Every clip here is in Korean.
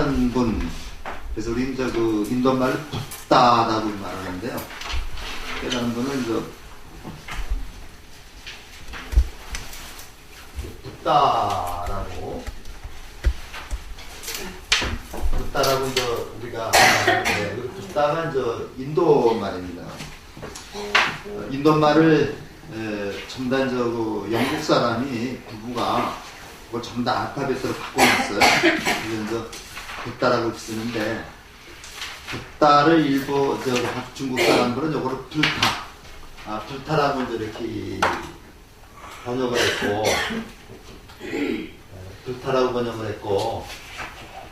깨달은 분, 그래서 우리 이제 그 인도말로 붓다라고 말하는데요. 깨달은 분은 이제 붓다라고 이제 우리가 하는데, 붓다가 이제 인도 말입니다. 인도 말을 전반적으로 영국 사람이 부부가 그걸 전부 다 알파벳으로 바꿔놨어요. 그래서 이제 붓다라고 쓰는데, 붓다를 일부 중국 사람들은 요거를 불타라고 이제 이렇게 번역을 했고, 불타라고 번역을 했고,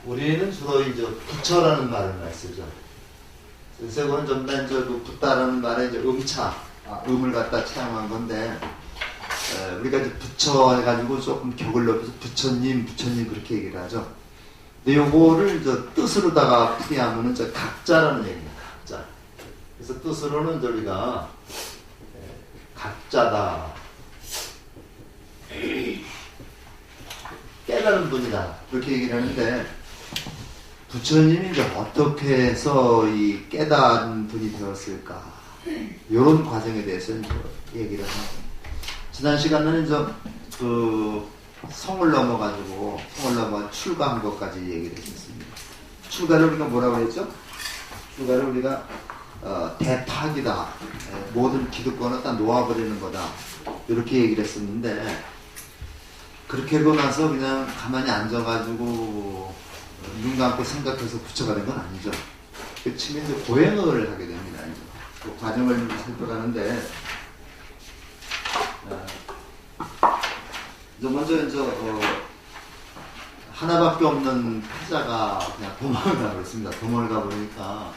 우리는 주로 이제 부처라는 말을 많이 쓰죠. 그래서 이거는 전반적으로 붓다라는 말에 이제 음을 갖다 차용한 건데, 우리가 이제 부처 해가지고 조금 격을 높여서 부처님 그렇게 얘기를 하죠. 근데 요거를 이제 뜻으로다가 풀이하면은 저 각자라는 얘기입니다. 각자. 그래서 뜻으로는 저희가 각자다. 깨달은 분이다. 그렇게 얘기를 하는데, 부처님이 이제 어떻게 해서 이 깨달은 분이 되었을까? 이런 과정에 대해서 이제 얘기를 하고. 지난 시간에는 이제 성을 넘어가 출가한 것까지 얘기를 했습니다. 출가를 우리가 뭐라고 했죠? 출가를 우리가 대파기다. 모든 기득권을 다 놓아버리는 거다. 이렇게 얘기를 했었는데, 그렇게 하고 나서 그냥 가만히 앉아가지고 눈 감고 생각해서 부처가 된 건 아니죠. 그 측면에 이제 고행을 하게 됩니다. 그 과정을 살펴가는데, 먼저 하나밖에 없는 패자가 그냥 도망을 가고 있습니다. 도망을 가보니까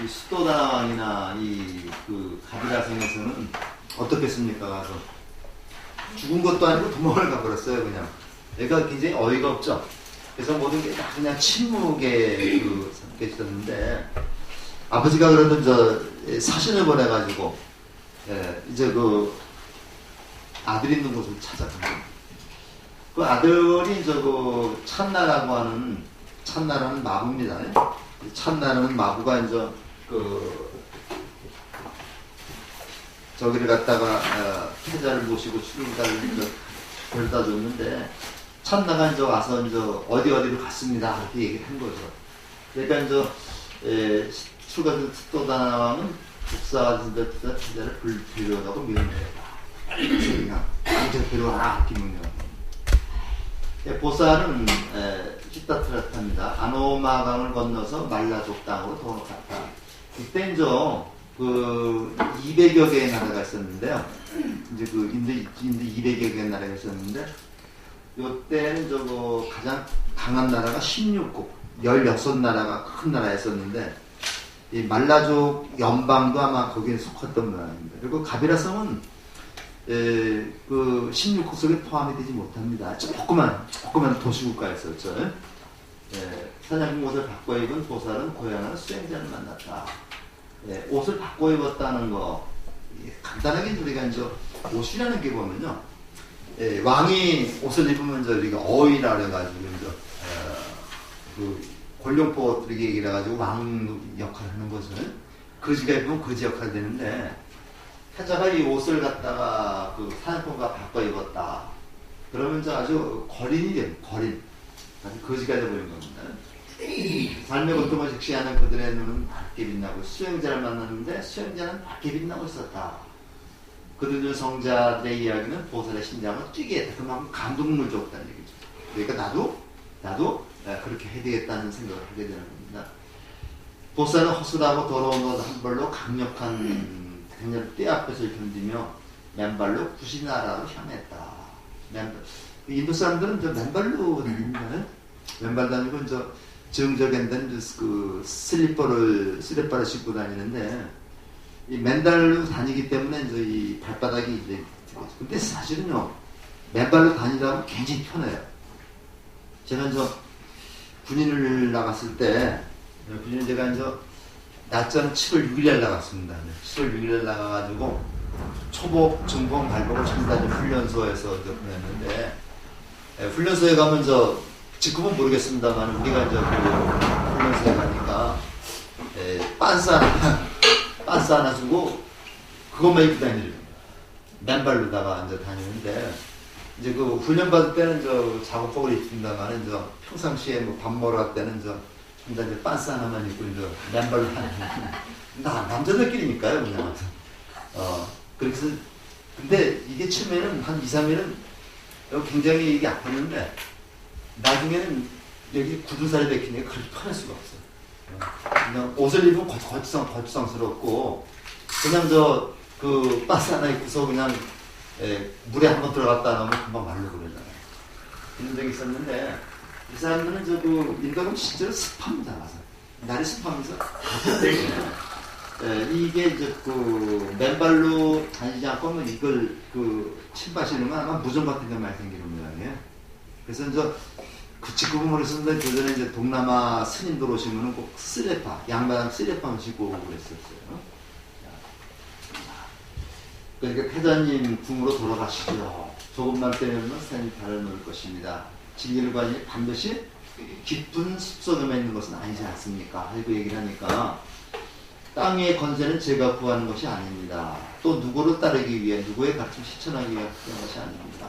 이 수도당이나 그 가비라성에서는 어떻겠습니까? 가서 죽은 것도 아니고 도망을 가버렸어요. 그냥 애가 굉장히 어이가 없죠. 그래서 모든 게 다 그냥 침묵에 삼겨 있었는데, 아버지가 그러던 사신을 보내가지고 이제 그 아들이 있는 곳을 찾아갑니다. 그 아들이 그 찬나라는 마부입니다. 찬나라는 마부가 이제 저기를 갖다가 패자를 모시고 출가를 데려다 줬는데, 찬나가 이제 와서 이제 어디로 갔습니다. 이렇게 얘기를 한 거죠. 그러니까 이제 출가된 수도당왕은 국사가 패자를 불필요하다고 명령했다. 그냥 당장 데려와라 이렇게 명령합니다. 보살은 히타트라타입니다. 아노마강을 건너서 말라족 땅으로 도망갔다. 이때 이제 200여 개의 나라가 있었는데요. 이제 인도 200여 개의 나라가 있었는데, 요때는 가장 강한 나라가 16국, 16나라가 큰 나라였었는데, 이 말라족 연방도 아마 거기에 속했던 모양입니다. 그리고 가비라성은 그 16국 속에 포함이 되지 못합니다. 조그만 도시국가였었죠. 사냥꾼 옷을 바꿔 입은 보살은 고향하는 수행자를 만났다. 옷을 바꿔 입었다는 거, 간단하게 우리가 이제 옷이라는 게 보면요, 왕이 옷을 입으면 우리가 어이라 그래가지고 그 권룡포 이렇게 얘기를 해가지고 왕 역할을 하는 것을, 거지가 입으면 거지 역할이 되는데, 패자가 이 옷을 갖다가 그 사냥꾼과 바꿔 입었다. 그러면 아주 거린이 돼요. 거린. 아주 거지가 돼버린 겁니다. 삶의 고통을 직시하는 그들의 눈은 밝게 빛나고, 수행자를 만났는데 수행자는 밝게 빛나고 있었다. 그들 성자들의 이야기는 보살의 심장을 뛰게 했다. 그만큼 감동을 줬다는 얘기죠. 그러니까 나도 그렇게 해야 되겠다는 생각을 하게 되는 겁니다. 보살은 허술하고 더러운 옷 한 벌로 강력한 때 앞에서 견디며 맨발로 구시나라로 향했다. 인도 사람들은 맨발로 다닙니다. 맨발 다니고 정적인데 그 슬리퍼를 신고 다니는데, 이 맨발로 다니기 때문에 이 발바닥이 근데 사실은요, 맨발로 다니라면 굉장히 편해요. 제가 군인을 나갔을 때, 제가 낮전 7월 6일에 나갔습니다. 7월 6일에 나가가지고 초복, 중복, 발복을 전부 다 훈련소에서 보냈는데, 훈련소에 가면 직급은 모르겠습니다만 우리가 이제 그 훈련소에 가니까 빤스 하나 주고 그것만 입고 다니는 맨발로다가 이제 다니는데 이제 그 훈련 받을 때는 저 작업복을 입습니다만 이제 평상시에 뭐 밥 먹으러 갈 때는 이제 빤스 하나만 입고 이제 맨발로 다니는 남자들끼리니까요 그냥 그래서 근데 이게 처음에는 한 2, 3일은 굉장히 이게 아팠는데 나중에는 여기 굳은살이 박히니까 그렇게 편할 수가 없어요. 그냥 옷을 입으면 거추장스럽고 그냥 그 빤스 하나 입고서 그냥 물에 한번 들어갔다 나오면 금방 말르고 그러잖아요. 그런 적이 있었는데 이 사람들은 그 인간은 실제로 습합니다. 날이 습하면서 이게 이제 그 맨발로 다니지 않고 뭐 이걸 그 침바시는 건 아마 무좀 같은 게 많이 생기는 모양이에요. 그래서 이제 그 직급은 모르겠는데 그 전에 이제 동남아 스님들 오시면은 꼭 쓰레파, 양반 쓰레파를 신고 오고 그랬었어요. 그러니까 태자님 궁으로 돌아가시죠. 조금만 때면 산이 달아놓을 것입니다. 진일관이 반드시 깊은 숲속에만 있는 것은 아니지 않습니까? 하고 얘기를 하니까 땅의 건세는 제가 구하는 것이 아닙니다. 또 누구를 따르기 위해 누구의 가르침 실천하기 위해 하는 것이 아닙니다.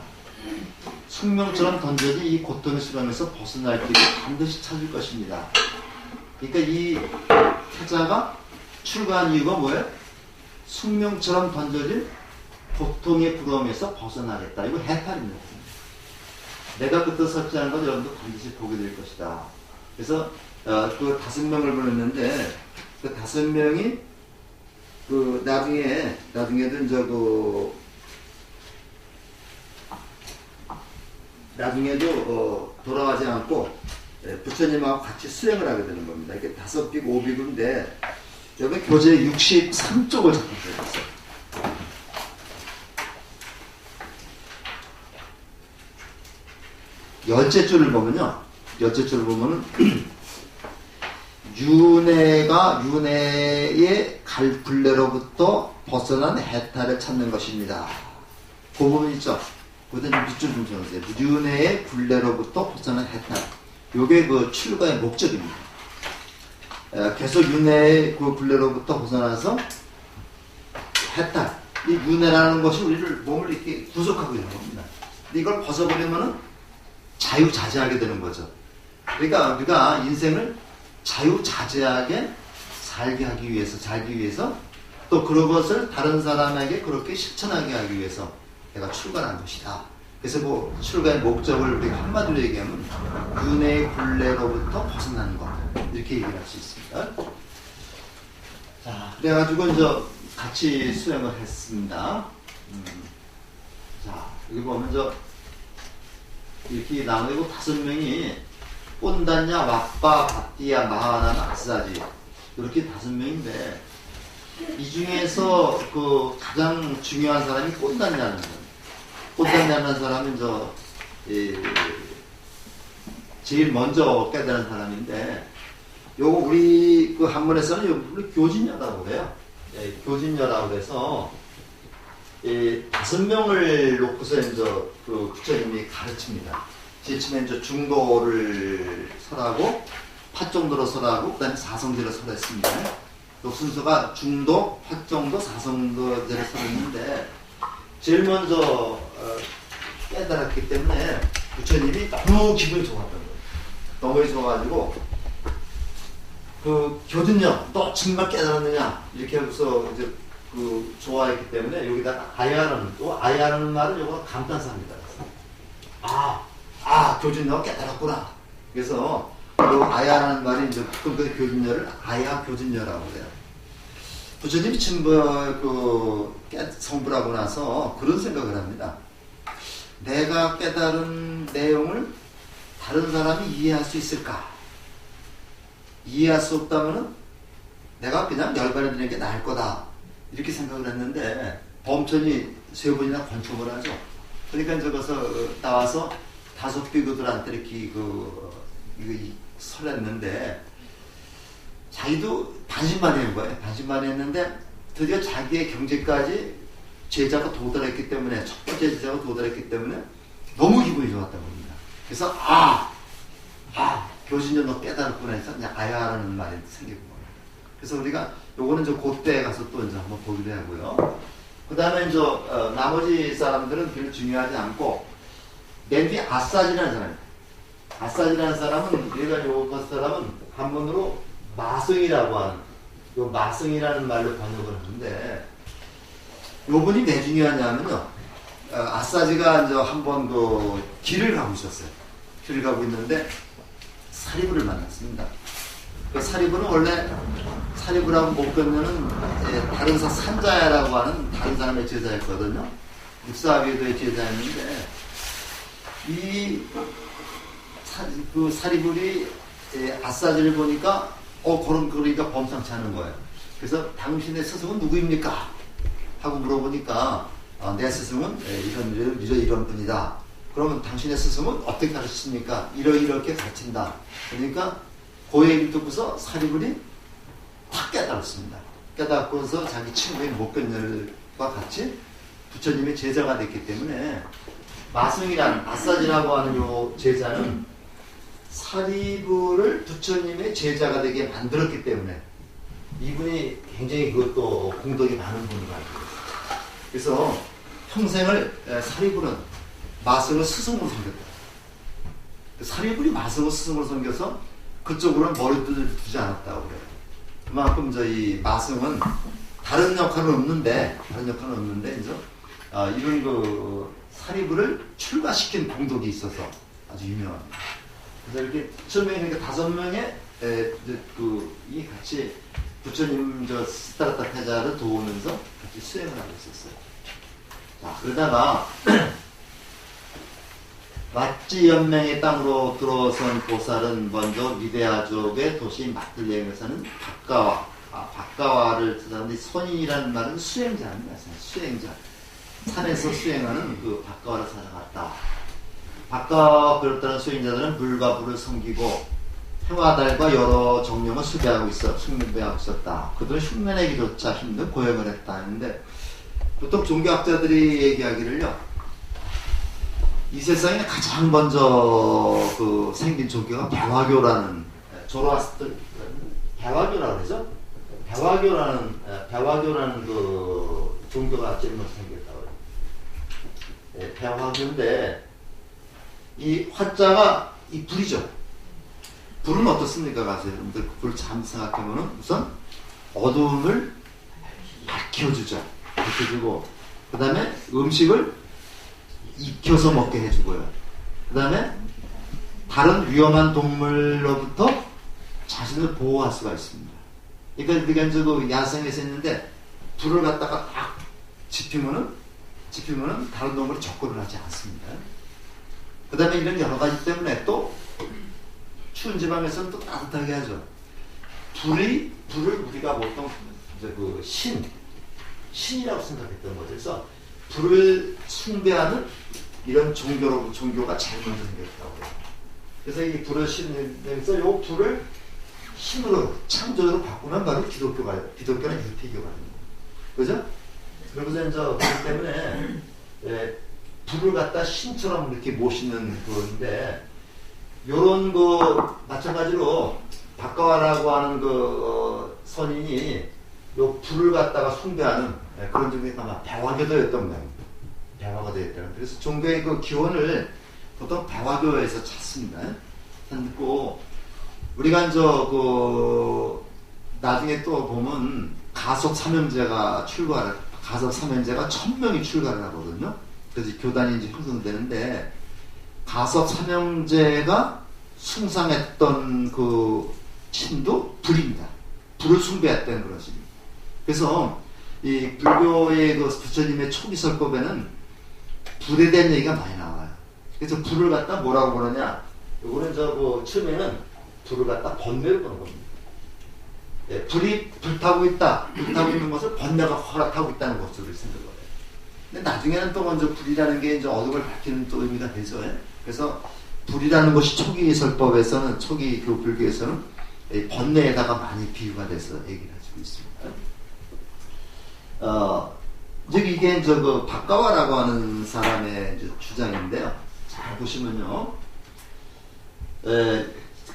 숙명처럼 던져진 이 고통의 수렁에서 벗어날 길을 반드시 찾을 것입니다. 그러니까 이 태자가 출가한 이유가 뭐예요? 숙명처럼 던져진 고통의 부러움에서 벗어나겠다. 이거 해탈입니다. 내가 그때 섭지하는 것 여러분도 반드시 보게 될 것이다. 그래서 그 5명을 불렀는데 그 5명이 그 나중에도 돌아가지 않고 부처님하고 같이 수행을 하게 되는 겁니다. 이게 5빅, 5빅인데 여기 교재 63쪽을 적어주셨어요. 열째 줄을 보면은 윤회의 갈 굴레로부터 벗어난 해탈을 찾는 것입니다. 그 부분 있죠? 그것은 밑줄 좀 적으세요. 윤회의 굴레로부터 벗어난 해탈. 요게 그 출가의 목적입니다. 계속 윤회의 그 굴레로부터 벗어나서 해탈. 이 윤회라는 것이 우리를 몸을 이렇게 구속하고 있는 겁니다. 이걸 벗어버리면은 자유자재하게 되는 거죠. 그러니까 우리가 인생을 자유자재하게 살게 하기 위해서 또 그런 것을 다른 사람에게 그렇게 실천하게 하기 위해서 내가 출가한 것이다. 그래서 그 출가의 목적을 우리가 한마디로 얘기하면 윤회의 굴레로부터 벗어나는 것 이렇게 얘기할 수 있습니다. 자, 그래가지고 이제 같이 수행을 했습니다. 자, 여기 보면 이렇게 나누고 5명이 꼰단냐, 왁바, 바띠야, 마하나, 마사지 이렇게 5명인데 이 중에서 그 가장 중요한 사람이 꼰단냐는 거예요. 꼰단냐는 사람은 제일 먼저 깨달은 사람인데 요거 우리 그 한문에서는 우리 교진녀라고 그래요. 교진녀라고 해서 5명을 놓고서 이제 그 부처님이 가르칩니다. 제일 처음에 이제 중도를 설하고 파정도로 설하고 그다음에 사성제를 설했습니다. 그 순서가 중도, 파정도, 사성도제를 설했는데 제일 먼저 깨달았기 때문에 부처님이 너무 기분이 좋았던 거예요. 너무 좋아가지고 그 교진녀 너 정말 깨달았느냐 이렇게 하고서 이제 그 좋아했기 때문에 여기다가 아야라는 또 아야라는 말은 요거 감탄사입니다. 교진녀가 깨달았구나. 그래서 그 아야라는 말이 이제 그 교진녀를 아야 교진녀라고 그래요. 부처님이 성불 하고 나서 그런 생각을 합니다. 내가 깨달은 내용을 다른 사람이 이해할 수 있을까? 이해할 수 없다면은 내가 그냥 열반해드리는 게 나을 거다. 이렇게 생각을 했는데 범천이 3번이나 권총을 하죠. 그러니까 저거서 나와서 5비구들한테 이렇게 이거 설했는데 자기도 반신반의한 거예요. 반신반의 했는데 드디어 자기의 경지까지 제자가 도달했기 때문에 첫 번째 제자가 도달했기 때문에 너무 기분이 좋았다고 합니다. 그래서 교신전 너 깨달았구나 해서 그냥 아야라는 말이 생기고. 그래서 우리가 요거는 저 그때 가서 또 이제 한번 보기로 하고요. 그 다음에 나머지 사람들은 별로 중요하지 않고, 맨 뒤에 아싸지라는 사람. 아싸지라는 사람은, 우리가 요 사람은 한문으로 마승이라고 하는, 요 마승이라는 말로 번역을 하는데, 요 분이 왜 중요하냐면요. 아싸지가 이제 한번 그 길을 가고 있었어요. 길을 가고 있는데, 사리부를 만났습니다. 그 사리부는 원래 사리부라고 목견녀는 다른 산자야라고 하는 다른 사람의 제자였거든요. 육사비도의 제자였는데 그 사리불이 아싸지를 보니까 그러니까 범상치 않은 거예요. 그래서 당신의 스승은 누구입니까? 하고 물어보니까 내 스승은 이런 분이다. 그러면 당신의 스승은 어떻게 가르치십니까? 이렇게 가르친다. 그러니까 그 얘기를 듣고서 사리불이 탁 깨달았습니다. 깨닫고서 자기 친구인 목견열과 같이 부처님의 제자가 됐기 때문에 마승이란 아싸지라고 하는 요 제자는 사리불을 부처님의 제자가 되게 만들었기 때문에 이분이 굉장히 그것도 공덕이 많은 분인 것 같아요. 그래서 평생을 사리불은 마승을 스승으로 섬겼다. 사리불이 마승을 스승으로 섬겨서 그쪽으로는 머리를 두지 않았다고 그래요. 그만큼 이 마승은 다른 역할은 없는데 이제 이런 그 사리불을 출가시킨 공덕이 있어서 아주 유명합니다. 그래서 이렇게 처음에 5명의 이 같이 부처님 스타라타 태자를 도우면서 같이 수행을 하고 있었어요. 자, 그러다가 왓지 연맹의 땅으로 들어선 보살은 먼저 미대아족의 도시 마틀레에 사는 박가와를 뜻하는데 선인이라는 말은 수행자입니다. 수행자. 산에서 수행하는 그 박가와를 찾아갔다. 박가와 비롯다는 수행자들은 물과 불을 섬기고 해와 달과 여러 정령을 숭배하고 있었다. 그들은 흉내내기조차 힘든 고행을 했다 했는데 보통 종교학자들이 얘기하기를요. 이 세상에 가장 먼저 생긴 종교가 배화교라는 조로아스터 배화교라고 그러죠. 배화교라는 그 종교가 제일 먼저 생겼다고 해요. 배화교인데 이 화자가 이 불이죠. 불은 어떻습니까, 가세요? 여러분들 불 잘 생각해보면 우선 어두움을 밝혀주죠. 밝혀주고 그 다음에 음식을 익혀서 먹게 해주고요. 그 다음에 다른 위험한 동물로부터 자신을 보호할 수가 있습니다. 그러니까 우리가 이제 그 야생에서 있는데 불을 갖다가 딱 지피면은 다른 동물이 접근을 하지 않습니다. 그 다음에 이런 여러 가지 때문에 또 추운 지방에서는 또 따뜻하게 하죠. 불을 우리가 보통 이제 그 신이라고 생각했던 거죠. 그래서 불을 숭배하는 이런 종교가 제일 먼저 생겼다고 해요. 그래서 이 불을 신으면서 이 불을 신으로 창조로 바꾸면 바로 기독교나 유태교가 되는 거예요. 그죠? 그러면서 이제 그렇기 때문에 불을 갖다 신처럼 이렇게 모시는 그건데 요런 마찬가지로 박가와라고 하는 선인이 요 불을 갖다가 숭배하는 그런 종교가 아마 배화교도였던 거예요. 배화교도였다는. 그래서 종교의 그 기원을 보통 배화교에서 찾습니다. 찾고 우리가 이제 나중에 또 보면 가속 삼형제가 1000명이 출가를 하거든요. 그래서 교단이 이제 형성되는데 가속 삼형제가 숭상했던 그 신도 불입니다. 불을 숭배했다는 그런 식입니다. 그래서 이 불교의 그 부처님의 초기설법에는 불에 대한 얘기가 많이 나와요. 그래서 불을 갖다 뭐라고 그러냐? 요거는 처음에는 불을 갖다 번뇌를 보는 겁니다. 불이 불타고 있는 것을 번뇌가 허락하고 있다는 것으로 생각을 해요. 근데 나중에는 또 먼저 불이라는 게 이제 어둠을 밝히는 또 의미가 되죠. 그래서 불이라는 것이 초기설법에서는 초기 그 불교에서는 번뇌에다가 많이 비유가 돼서 얘기를 해주고 있습니다. 즉 이게 그 박가와라고 하는 사람의 이제 주장인데요. 잘 보시면요.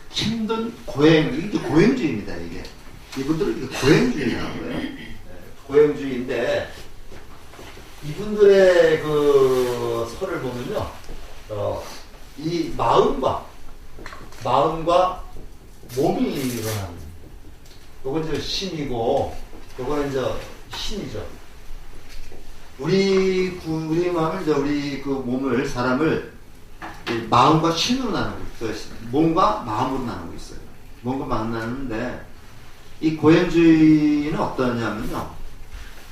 힘든 이게 고행주의입니다. 이게 이분들은 이게 고행주의라고 해요. 고행주의인데 이분들의 그 설을 보면요, 이 마음과 몸이 일어나는. 요건 이제 신이고, 요거는 이제 신이죠. 우리 마음을 이제 우리 그 몸을 사람을 마음과 신으로 나누고 있어요. 몸과 마음으로 나누고 있어요. 몸과 마음 나누는데 이 고행주의는 어떠냐면요,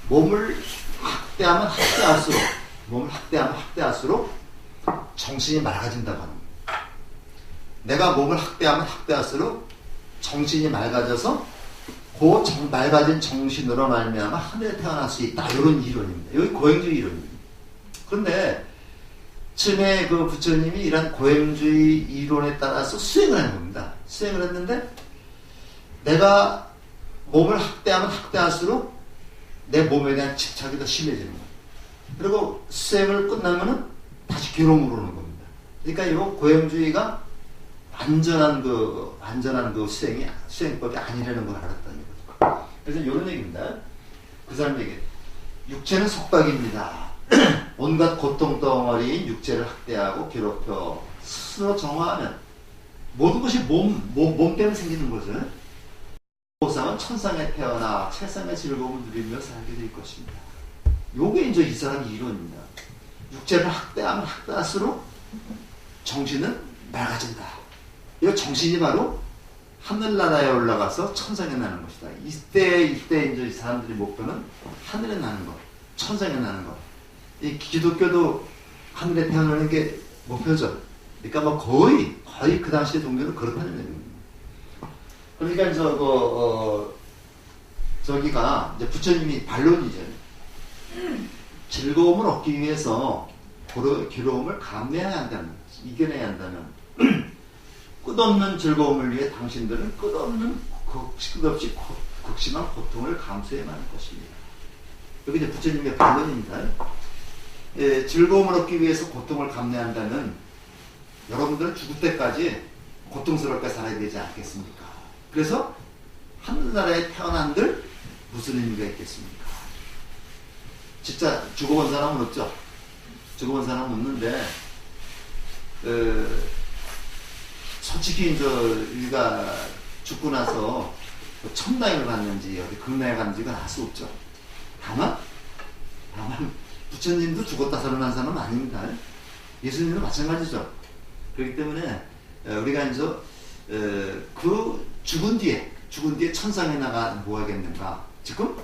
몸을 학대하면 학대할수록 정신이 맑아진다고 합니다. 내가 몸을 학대하면 학대할수록 정신이 맑아져서 그 맑아진 정신으로 말미암아 하늘에 태어날 수 있다. 이런 이론입니다. 여기 고행주의 이론입니다. 그런데 처음에 그 부처님이 이런 고행주의 이론에 따라서 수행을 한 겁니다. 수행을 했는데 내가 몸을 학대하면 학대할수록 내 몸에 대한 집착이 더 심해지는 거예요. 그리고 수행을 끝나면은 다시 괴로움으로 오는 겁니다. 그러니까 이 고행주의가 안전한 그 수행법이 아니라는 걸 알았다는 거죠. 그래서 이런 얘기입니다. 그 사람 얘기. 육체는 속박입니다. 온갖 고통 덩어리인 육체를 학대하고 괴롭혀 스스로 정화하면 모든 것이 몸 때문에 생기는 거죠. 보상은 천상에 태어나 최상의 즐거움을 누리며 살게 될 것입니다. 요게 이제 이 사람 이론입니다. 육체를 학대하면 학대할수록 정신은 맑아진다. 이 정신이 바로 하늘나라에 올라가서 천상에 나는 것이다. 이때 이제 이 사람들이 목표는 하늘에 나는 것, 천상에 나는 것. 이 기독교도 하늘에 태어나는 게 목표죠. 그러니까 뭐 거의 그 당시의 종교는 그렇다는 얘기입니다. 그러니까 저기가 이제 부처님이 반론이죠. 즐거움을 얻기 위해서 괴로움을 감내해야 한다면, 이겨내야 한다면 끝없는 즐거움을 위해 당신들은 끝없이 극심한 고통을 감수해야 하는 것입니다. 여기 이제 부처님의 반론입니다. 즐거움을 얻기 위해서 고통을 감내한다면 여러분들은 죽을 때까지 고통스럽게 살아야 되지 않겠습니까? 그래서 하늘나라에 태어난들 무슨 의미가 있겠습니까? 진짜 죽어본 사람은 없죠. 죽어본 사람은 없는데 솔직히 이제 우리가 죽고 나서 천당에 갔는지 어디 극락에 갔는지가 알 수 없죠. 다만 부처님도 죽었다 살아난 사람은 아닙니다. 예수님도 마찬가지죠. 그렇기 때문에 우리가 이제 그 죽은 뒤에 천상에 나가 뭐 하겠는가? 지금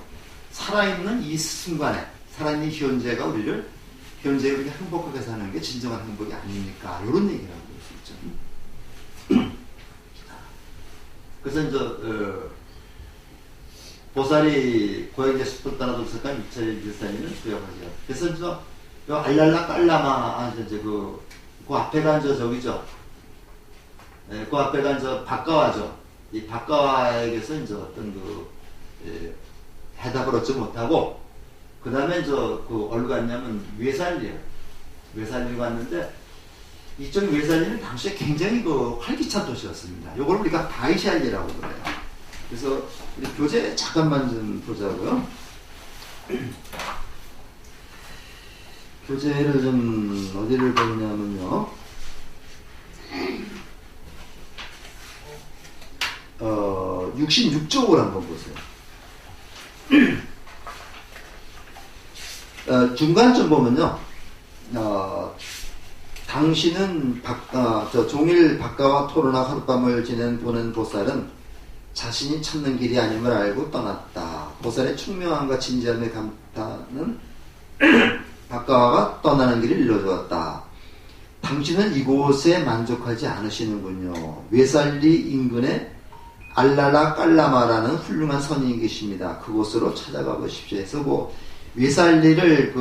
살아있는 이 순간에 살아있는 현재가 우리가 행복하게 사는 게 진정한 행복이 아닙니까? 이런 얘기라고 볼 수 있죠. 그래서 이제 보살이 고행제 숲을 따라 도착한 육체의 일산이는 수역하지요. 그래서 이제 요 알랄라 깔라마 이제 그 앞에가 이제 저기죠. 그 앞에가 이제 박가와죠. 이 박가와에게서 이제 어떤 해답을 얻지 못하고, 그 다음에 그 어디로 갔냐면 외살리에 갔는데, 이쪽 외살리는 당시에 굉장히 활기찬 도시였습니다. 이걸 우리가 바이샬리라고 그래요. 그래서 우리 교재 잠깐만 좀 보자고요. 교재를 좀 어디를 보냐면요. 66쪽을 한번 보세요. 중간쯤 보면요. 당신은 종일 박가와 토론하고 하룻밤을 보낸 보살은 자신이 찾는 길이 아님을 알고 떠났다. 보살의 충명함과 진지함의 감탄은 박가와가 떠나는 길을 일러주었다. 당신은 이곳에 만족하지 않으시는군요. 외살리 인근에 알랄라 깔라마라는 훌륭한 선인이 계십니다. 그곳으로 찾아가 보십시오. 해서 외살리를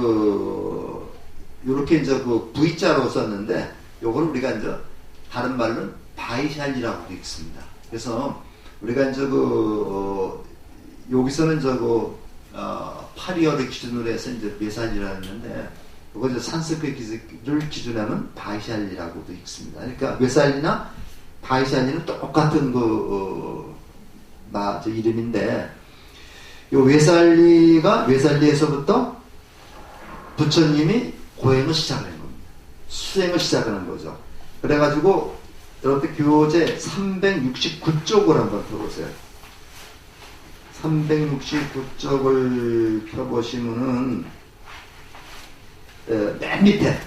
요렇게 이제 V자로 썼는데, 요거를 우리가 이제 다른 말로는 바이샬리라고 읽습니다. 그래서 우리가 이제 여기서는 파리어를 기준으로 해서 이제 외살리라고 했는데, 요거 이제 산스크리트를 기준으로 하면 바이샬리라고도 읽습니다. 그러니까 외살리나 바이샬리는 똑같은 저 이름인데, 요 외살리에서부터 부처님이 고행을 시작하는 겁니다. 수행을 시작하는 거죠. 그래가지고 여러분들 교재 369쪽을 한번 펴보세요. 369쪽을 펴보시면은 맨 밑에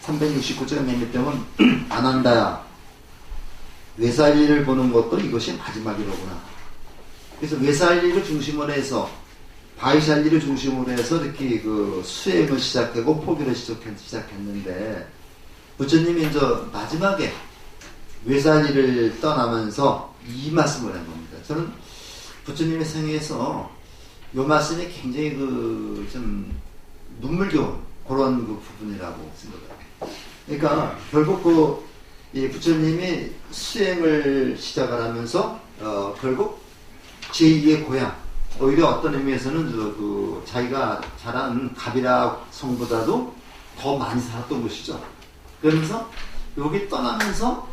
369쪽 맨 밑에 보면 아난다야, 외살리를 보는 것도 이것이 마지막이로구나. 그래서 외살리를 중심으로 해서 바이샬리를 중심으로 해서 이렇게 그 수행을 시작하고 포기를 시작했는데, 부처님이 이제 마지막에 외살리를 떠나면서 이 말씀을 한 겁니다. 저는 부처님의 생애에서 이 말씀이 굉장히 좀 눈물겨운 그런 부분이라고 생각합니다. 그러니까 결국 이 부처님이 수행을 시작을 하면서 결국 제2의 고향, 오히려 어떤 의미에서는 자기가 자란 가비라 성보다도 더 많이 살았던 것이죠. 그러면서 여기 떠나면서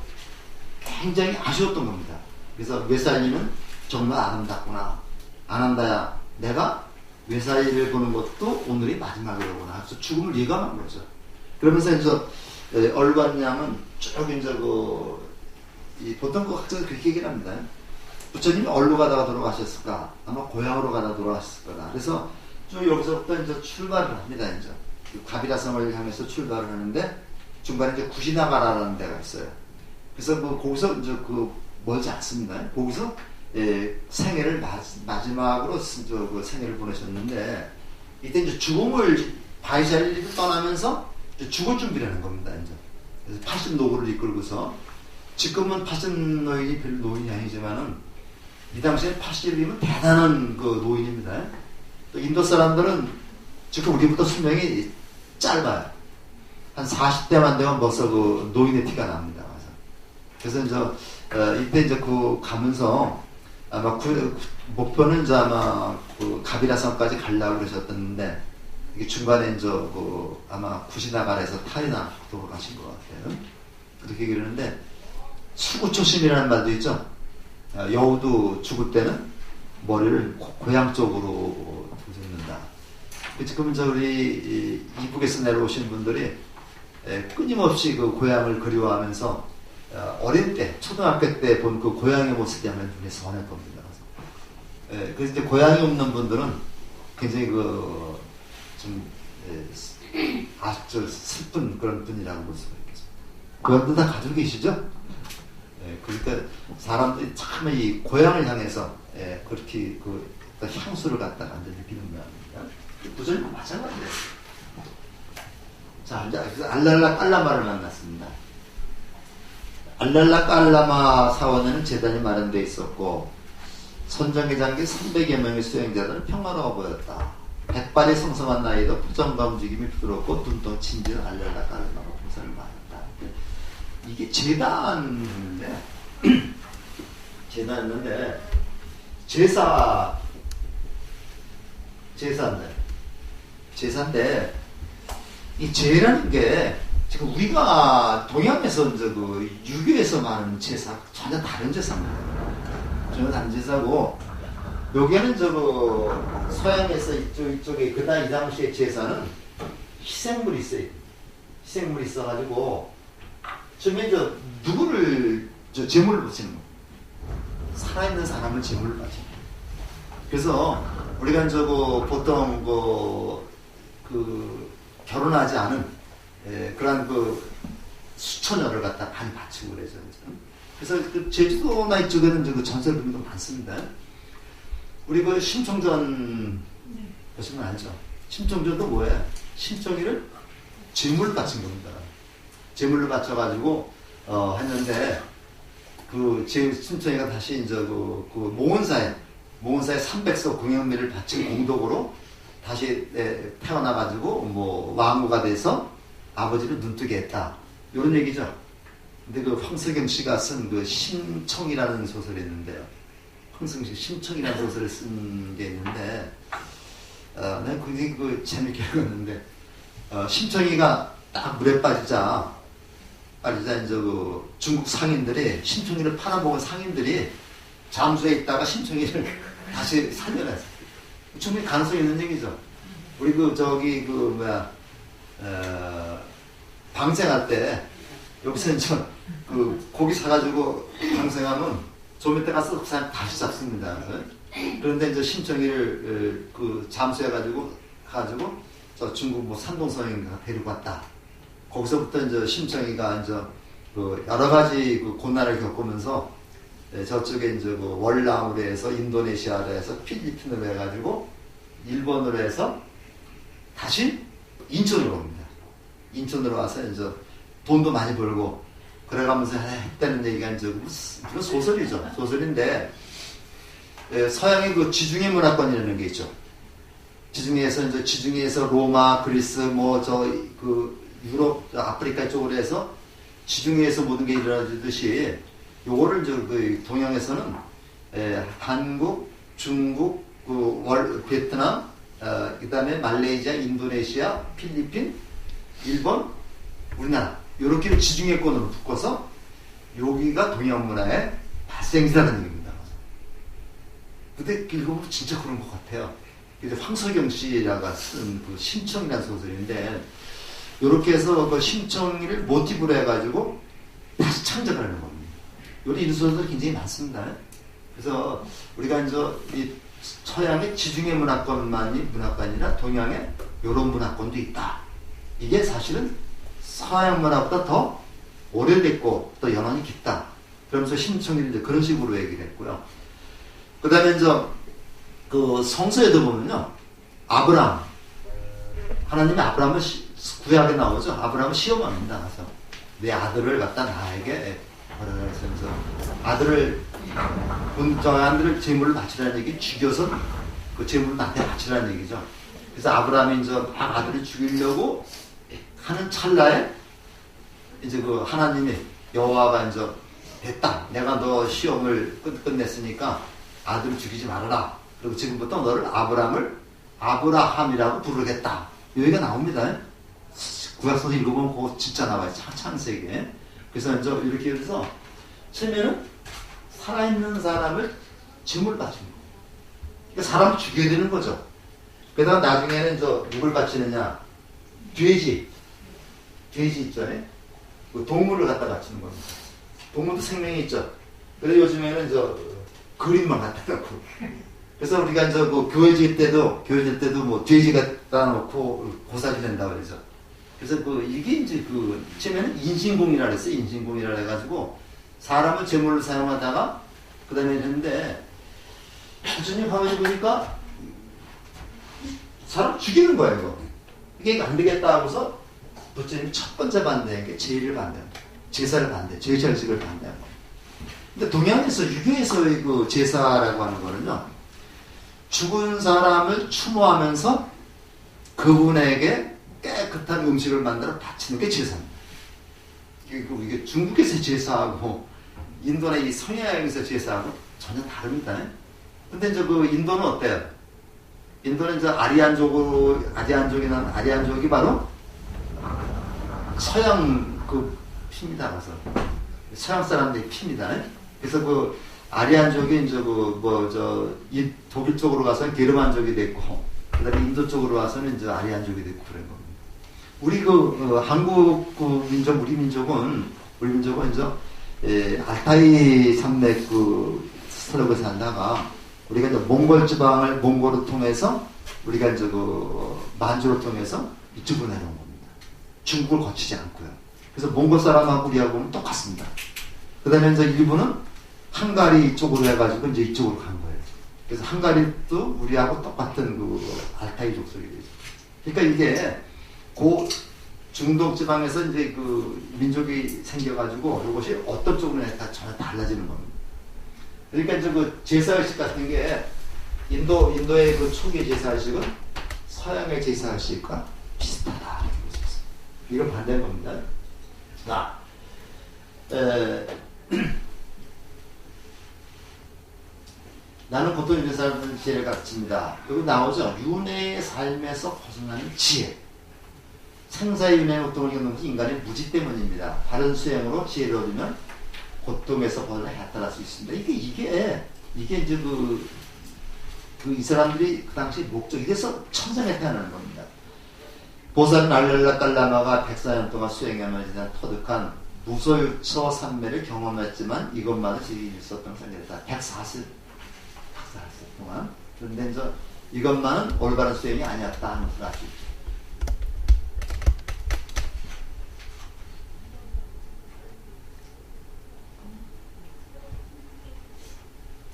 굉장히 아쉬웠던 겁니다. 그래서 외살리는 정말 아름답구나. 아난다야, 내가 외살리를 보는 것도 오늘이 마지막이로구나. 그래서 죽음을 예감한 거죠. 그러면서 이제 얼반양은 쭉 이제 보통 학자들 그렇게 얘기를 합니다. 부처님이 어디로 가다가 돌아가셨을까? 아마 고향으로 가다 돌아가셨을 거다. 그래서 쭉 여기서부터 이제 출발을 합니다. 이제 가비라성을 향해서 출발을 하는데 중간에 이제 구시나가라라는 데가 있어요. 그래서 거기서 이제 멀지 않습니다. 거기서 생애를 마지막으로 생애를 보내셨는데, 이때 이제 죽음을 바이샬리를 떠나면서 죽을 준비를 하는 겁니다. 이제 그래서 80노구를 이끌고서, 지금은 80노인이 별 노인이 아니지만은 이 당시에 80이면 대단한 노인입니다. 또 인도 사람들은 지금 우리보다 수명이 짧아요. 한 40대만 되면 벌써 노인의 티가 납니다. 그래서 이때 이제 가면서 아마 목표는 이제 아마 가비라성까지 가려고 그러셨던데, 이게 중간에 이제 아마 구시나가라에서 탈이 나서 돌아가신 것 같아요. 그렇게 얘기를 하는데, 수구초심이라는 말도 있죠. 여우도 죽을 때는 머리를 고향 쪽으로 돌린다. 지금 우리 이북에서 내려오신 분들이 끊임없이 고향을 그리워하면서 어릴 때, 초등학교 때 본 고향의 모습이 하면 눈에 선할 겁니다. 그래서 이제 고향이 없는 분들은 굉장히 아주 슬픈 그런 분이라고 볼 수가 있겠습니다. 그분들 다 가지고 계시죠? 그러니까 사람들이 참 이 고향을 향해서 그렇게 향수를 갖다가 느끼는 모양입니다. 부처님은 마찬가지예요. 자, 이제 알랄라 깔라마를 만났습니다. 알랄라 깔라마 사원에는 재단이 마련되어 있었고, 선정의 장기 300여 명의 수행자들은 평화로워 보였다. 백발이 성성한 나이도 표정과 움직임이 부드럽고 눈동 친진 알랄라 깔라마가 공사를 많았다. 이게 재단인데, 제사인데, 이 제라는 게 지금 우리가 동양에서 이제 유교에서 말하는 제사 전혀 다른 제사입니다. 전혀 다른 제사고, 여기에는 서양에서 이쪽에 이 당시의 제사는 희생물이 있어요. 희생물이 있어가지고 처음에 누구를 제물로 바치는 거. 살아있는 사람을 제물로 바치는 거. 그래서 우리가 보통 결혼하지 않은 그러한 수처녀를 갖다 많이 바치고 그래서. 그래서 제주도나 이쪽에는 전설분도 많습니다. 우리 심청전 보시면 알죠? 심청전도 뭐예요? 심청이를 제물로 바친 겁니다. 제물로 바쳐가지고 했는데 심청이가 다시 이제 모원사에 300석 공양미를 바친 공덕으로 다시 태어나가지고 왕후가 돼서 아버지를 눈뜨게 했다. 이런 얘기죠. 근데 황석영 씨가 쓴 심청이라는 소설이 있는데요. 황석영 씨 심청이라는 소설을 쓴 게 있는데, 내가 굉장히 재밌게 읽었는데, 심청이가 딱 물에 빠지자 말이자 이제 그 중국 상인들이 심청이를 팔아먹은 상인들이 잠수에 있다가 심청이를 다시 살려냈어요. 충분히 가능성이 있는 얘기죠. 우리 그 저기 그 뭐야 방생할 때 여기서 이제 그 고기 사가지고 방생하면 좀 이따 가서 그 사람 다시 잡습니다. 그런데 이제 심청이를 그 잠수해가지고 저 중국 뭐 산동성인가 데리고 왔다. 거기서부터 이제 심청이가 이제 그 여러 가지 그 고난을 겪으면서 저쪽에 이제 그 월남으로 해서 인도네시아로 해서 필리핀으로 해가지고 일본으로 해서 다시 인천으로 옵니다. 인천으로 와서 이제 돈도 많이 벌고 그래가면서 했다는 얘기가 이제 물론 소설이죠. 소설인데 서양의 그 지중해 문화권이라는 게 있죠. 지중해에서 로마, 그리스, 뭐 저 그 유럽, 아프리카 쪽으로 해서 지중해에서 모든 게 일어나듯이 요거를 이제 그 동양에서는 한국, 중국, 베트남, 그다음에 말레이시아, 인도네시아, 필리핀, 일본, 우리나라 요렇게 지중해권으로 묶어서 여기가 동양 문화의 발생지라는 얘기입니다. 근데 읽어보면 진짜 그런 것 같아요. 이제 황석영 씨라가 쓴 그 심청이라는 소설인데 이렇게 해서 그 심청이를 모티브로 해가지고 다시 창작을 하는 겁니다. 요리 이런 소설들이 굉장히 많습니다. 그래서 우리가 이제 이 서양의 지중해 문화권만이 문화권이나 동양의 이런 문화권도 있다. 이게 사실은 서양 문화보다 더 오래됐고 또 연원이 깊다. 그러면서 심청이를 이제 그런 식으로 얘기를 했고요. 그 다음에 이제 그 성서에도 보면요. 아브라함. 하나님이 아브라함을 구약에 나오죠. 아브라함을 시험합니다. 그래서 내 아들을 갖다 나에게 그러면서 아들을 아들을 제물을 바치라는 얘기 죽여서 그 제물을 나한테 바치라는 얘기죠. 그래서 아브라함이 이제 아들을 죽이려고 하는 찰나에 이제 그 하나님이 여호와가 이제 됐다. 내가 너 시험을 끝냈으니까 아들을 죽이지 말아라. 그리고 지금부터 너를 아브라함이라고 부르겠다. 여기가 나옵니다. 구약서도 읽어보면 그거 진짜 나와요. 창세기에. 그래서 이제 이렇게 해서 처음에는 살아있는 사람을 제물 바치는 거예요. 그러니까 사람을 죽여야 되는 거죠. 그다음 나중에는 누굴 바치느냐? 돼지 있죠. 동물을 갖다 바치는 겁니다. 동물도 생명이 있죠. 그래서 요즘에는 그림만 갖다 놓고. 그래서 우리가 이제 그 교회 질 때도 뭐 돼지 갖다 놓고 고사리 된다고 그러죠. 그래서 이게 이제 처음에는 인신공이라 그랬어요. 인신공이라 해가지고 사람을 제물로 사용하다가 그 다음에 했는데 부처님 화면에 보니까 사람 죽이는 거예요. 이거. 이게 안 되겠다 하고서 부처님이 첫 번째 반대한 게 제의를 반대합니다. 제사를 반대, 제절식을 반대합니다. 근데 동양에서 유교에서의 그 제사라고 하는 거는요, 죽은 사람을 추모하면서 그분에게 깨끗한 음식을 만들어 바치는 게 제사입니다. 이게 중국에서 제사하고 인도나 이 서양에서 제사하고 전혀 다릅니다. 근데 이제 인도는 어때요? 인도는 이제 아리안족이 바로 서양 피입니다. 그래서 서양 사람들의 피입니다. 그래서 아리안족이 이제 이 독일 쪽으로 가서는 게르만족이 됐고, 그 다음에 인도 쪽으로 와서는 이제 아리안족이 됐고 그런 겁니다. 우리 한국 우리 민족은 이제 알타이 산맥 스트럭을 살다가 우리가 이제 몽골 지방을 몽골을 통해서 우리가 이제 만주를 통해서 이쪽으로 내려온 겁니다. 중국을 거치지 않고요. 그래서 몽골 사람하고 우리하고는 똑같습니다. 그 다음에 이제 일부는 헝가리 쪽으로 해가지고 이제 이쪽으로 간 거예요. 그래서 헝가리도 우리하고 똑같은 알타이 족속이 되죠. 그러니까 이게 중동 지방에서 이제 민족이 생겨가지고 이것이 어떤 쪽으로 다 전혀 달라지는 겁니다. 그러니까 이제 제사의식 같은 게 인도의 초기 제사의식은 서양의 제사의식과 비슷하다. 이건 반대인 겁니다. 자, 나는 보통 이런 사람들은 지혜를 갖습니다. 여기 나오죠. 윤회의 삶에서 벗어나는 지혜. 생사의 윤회의 고통을 겪는 것은 인간의 무지 때문입니다. 바른 수행으로 지혜를 얻으면 고통에서 벗어나 해탈할 수 있습니다. 이게 이제 이 사람들이 그 당시 목적이 돼서 천상에 태어나는 겁니다. 보살은 알랄라깔라마가 104년 동안 수행하면서 지난 터득한 무소유처 삼매를 경험했지만 이것만을 즐길 수 없다는 생각이다. 104세 동안. 그런데 이제 이것만은 올바른 수행이 아니었다 하는 것을 알 수 있죠.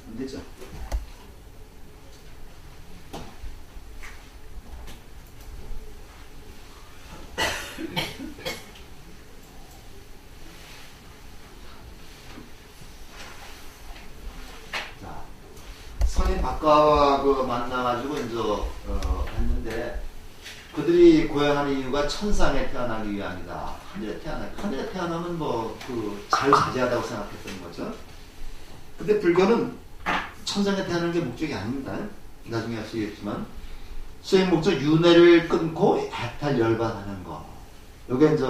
안 되죠. 성인 박가와 만나가지고 이제 했는데 그들이 고향하는 이유가 천상에 태어나기 위함이다. 하늘에 태어나면 자유자재하다고 생각했던 거죠. 근데 불교는 천상에 태어나는 게 목적이 아닙니다. 나중에 아시겠지만 수행 목적 윤회를 끊고 해탈 열반하는 거. 요게 이제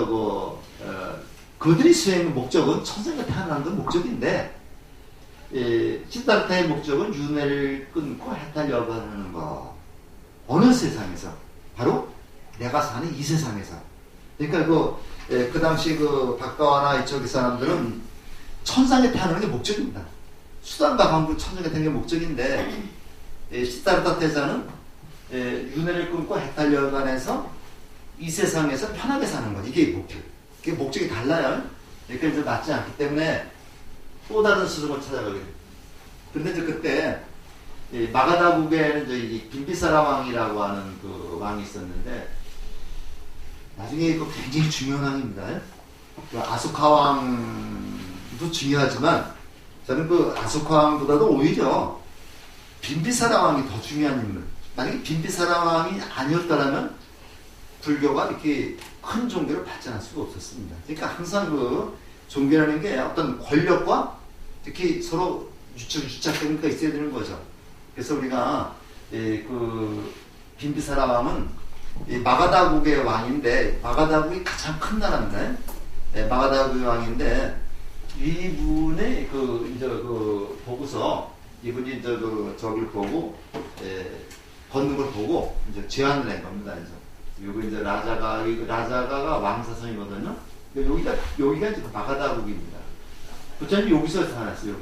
그들이 수행 목적은 천상에 태어나는 건 목적인데. 시다르타의 목적은 윤회를 끊고 해탈 열반하는 거. 어느 세상에서? 바로 내가 사는 이 세상에서. 그러니까 그 당시 박가와나 이쪽 사람들은 천상에 태어나는 게 목적입니다. 수단과 방부 천상에 태어나는 게 목적인데 시다르타 태자는 윤회를 끊고 해탈 열반해서 이 세상에서 편하게 사는 거. 이게 목적. 이게 목적이 달라요. 그러니까 이제 맞지 않기 때문에 또 다른 스승을 찾아가게 됩니다. 그런데 이제 그때 마가다국에는 이제 빈비사라 왕이라고 하는 그 왕이 있었는데 나중에 굉장히 중요한 왕입니다. 아소카 왕도 중요하지만 저는 아소카 왕보다도 오히려 빈비사라 왕이 더 중요한 인물. 만약에 빈비사라 왕이 아니었다면 불교가 이렇게 큰 종교를 발전할 수가 없었습니다. 그러니까 항상 종교라는 게 어떤 권력과 특히 서로 유착되는 게 있어야 되는 거죠. 그래서 우리가 빈비사라 왕은 마가다국의 왕인데 마가다국이 가장 큰 나라입니다. 마가다국의 왕인데 이분의 보고서 이분이 이제 저길 보고 걷는 걸 보고 이제 제안을 한 겁니다. 요거 이제 라자가가 왕사성이거든요. 여기가 이제 마가다국입니다. 부처님 여기서 태어났어요.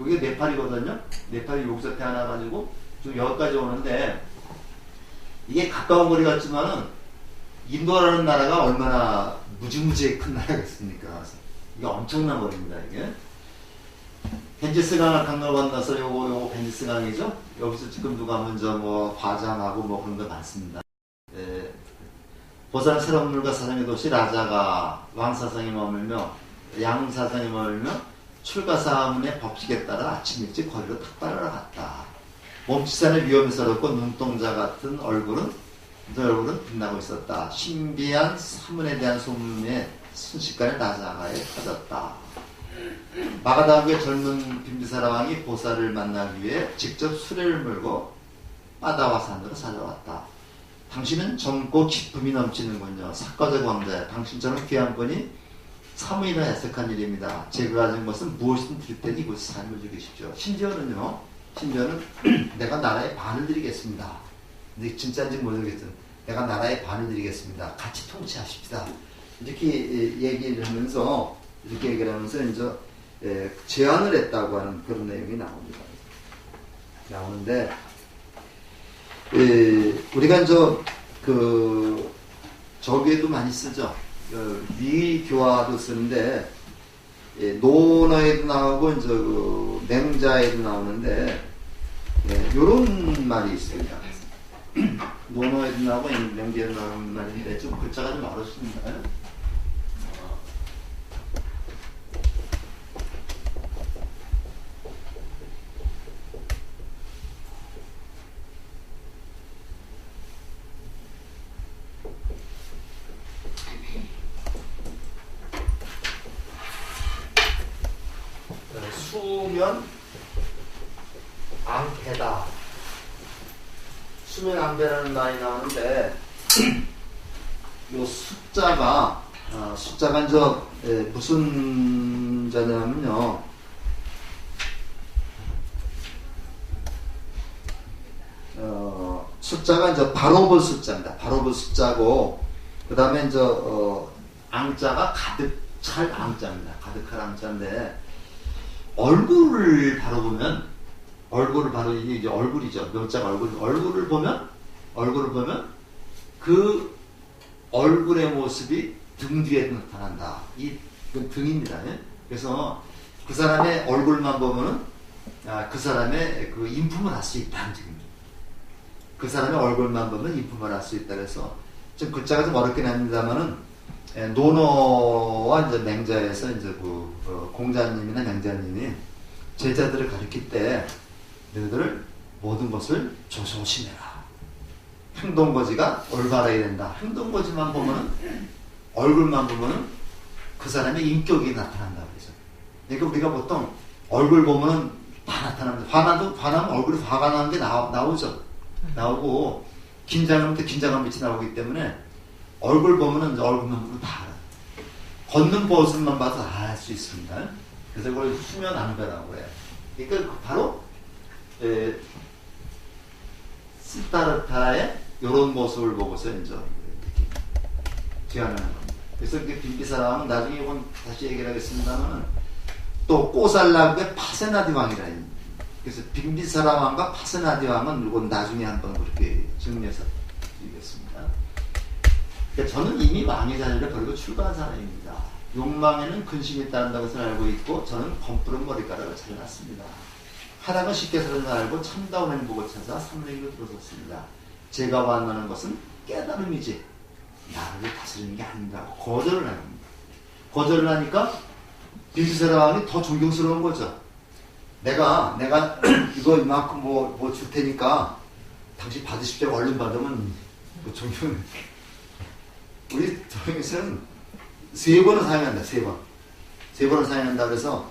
여기가 네팔이거든요. 네팔이 여기서 태어나가지고 좀 여기까지 오는데 이게 가까운 거리 같지만은 인도라는 나라가 얼마나 무지무지하게 큰 나라겠습니까? 이게 엄청난 거리입니다. 이게 벤지스강을 강을 건너서 요거 벤지스강이죠. 여기서 지금 누가 먼저 화장하고 그런 거 많습니다. 보살 새로운 물과 사상의 도시 라자가 왕사상에 머물며 양사상에 머물며 출가사문의 법칙에 따라 아침 일찍 거리로 탁발하러 갔다. 몸치산의 위험이 서럽고 눈동자 같은 얼굴은 빛나고 있었다. 신비한 사문에 대한 소문에 순식간에 라자가에 터졌다. 마가다국의 젊은 빈비사라 왕이 보살을 만나기 위해 직접 수레를 몰고 빠다와 산으로 찾아왔다. 당신은 젊고 기쁨이 넘치는군요. 사과적 왕자야. 당신처럼 귀한 분이 사무이나 애석한 일입니다. 제가 가진 것은 무엇이든 드릴 테니 이곳에 삶을 즐기십시오. 심지어는 내가 나라에 반을 드리겠습니다. 근데 진짜인지 모르겠지만 내가 나라에 반을 드리겠습니다. 같이 통치하십시다. 이렇게 얘기를 하면서 이제 제안을 했다고 하는 그런 내용이 나옵니다. 나오는데 우리가 저기에도 많이 쓰죠. 미교화도 쓰는데 논어에도 나오고 맹자에도 나오는데 요런 말이 있습니다. 논어에도 나오고 맹자에도 나오는 말인데 좀 글자가 좀 어렵습니다. 수면 앙패다. 수면 앙패라는 말이 나오는데 요 숫자가 이제 무슨 자냐면요. 숫자가 이제 바로 볼 숫자입니다. 바로 볼 숫자고, 그 다음에 이제 앙자가 가득 찰 앙자입니다. 가득할 앙자인데, 얼굴을 바로 보면, 얼굴을 바로 이게 얼굴이죠. 명자가 얼굴을 보면 그 얼굴의 모습이 등 뒤에 나타난다. 이건 등입니다. 예? 그래서 그 사람의 얼굴만 보면은 그 사람의 그 인품을 알 수 있다는 얘기입니다. 그 사람의 얼굴만 보면 인품을 알 수 있다. 그래서 좀 글자가 좀 어렵긴 합니다만은 노노와 이제 맹자에서 이제 공자님이나 맹자님이 제자들을 가르칠 때 너희들 모든 것을 조심해라. 행동거지가 올바라야 된다. 행동거지만 보면은 얼굴만 보면은 그 사람의 인격이 나타난다 그래서. 그러니까 우리가 보통 얼굴 보면은 다 나타납니다. 화나면 얼굴에 화가 나는 게 나오죠. 나오고 긴장하면 또 긴장한 빛이 나오기 때문에 얼굴 보면은 얼굴만 보면 다 알아. 걷는 모습만 봐도 알 수 있습니다. 그래서 그걸 수면 안배라고 해요. 그러니까 바로 시타르타의 이런 모습을 보고서 이제 제안하는 겁니다. 그래서 빈비사람은 나중에 이건 다시 얘기를 하겠습니다만은 또 꼬살라그의 파세나디 왕이라. 그래서 빈비사람 왕과 파세나디 왕은 이건 나중에 한번 그렇게 정리해서 드리겠습니다. 그러니까 저는 이미 왕의 자리를 버리고 출가한 사람입니다. 욕망에는 근심이 따른다는 것을 알고 있고 저는 검푸른 머리카락을 잘라놨습니다. 하락은 쉽게 사는 줄 알고 참다운 행복을 찾아 삼례기로 들어섰습니다. 제가 원하는 것은 깨달음이지 나를 다스리는 게 아닌가 거절을 합니다. 거절을 하니까 빈비사람 왕이 더 존경스러운 거죠. 내가 이거 이만큼 뭐 줄 테니까 당신 받으십시오. 얼른 받으면 뭐 존경. 우리 저에서는 3번을 사용한다. 3번을 사용한다. 그래서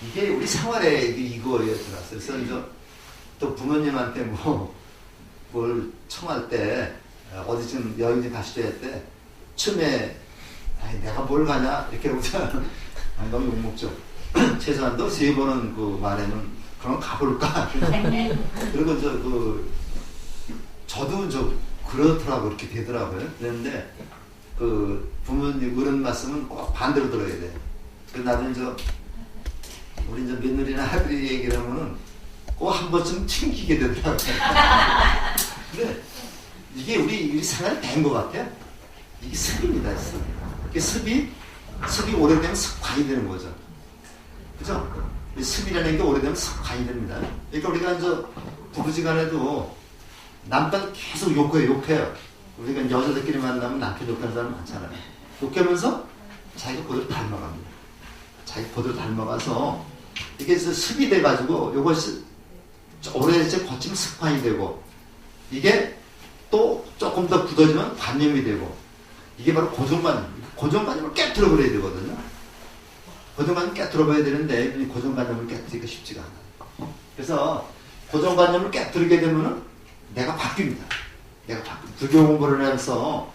이게 우리 생활에 이거에 들어갔어요. 그래서 이제 또 부모님한테 뭘 청할 때 어디쯤 여행지 가시될 때 처음에 내가 뭘 가냐 이렇게 하고서 안 가면 욕먹죠. 최소한도 3번은 그 말에는 그럼 가볼까. 그리고 저도 그렇더라고 그렇게 되더라고요. 그런데 그 부모님 그런 말씀은 꼭 반대로 들어야 돼. 그 나도 우리 며느리나 아들이 얘기를 하면은 꼭 한 번쯤 튕기게 되더라고요. 근데 이게 우리 생활이 된 것 같아요. 이게 습입니다. 습. 이게 습이 오래되면 습관이 되는 거죠. 그죠? 습이라는 게 오래되면 습관이 됩니다. 그러니까 우리가 부부지간에도 남편 계속 욕해요. 우리가 여자들끼리 만나면 남편 욕하는 사람 많잖아요. 욕하면서 자기가 그대로 닮아갑니다. 자기 그대로 닮아가서 이게 습이 돼가지고 요것이 오래될때 거치면 습관이 되고 이게 또 조금 더 굳어지면 관념이 되고 이게 바로 고정관념을 깨트려버려야 되거든요. 고정관념을 깨트려버려야 되는데 고정관념을 깨트리기가 쉽지가 않아요. 그래서 고정관념을 깨트리게 되면은 내가 바뀝니다. 불교 공부를 하면서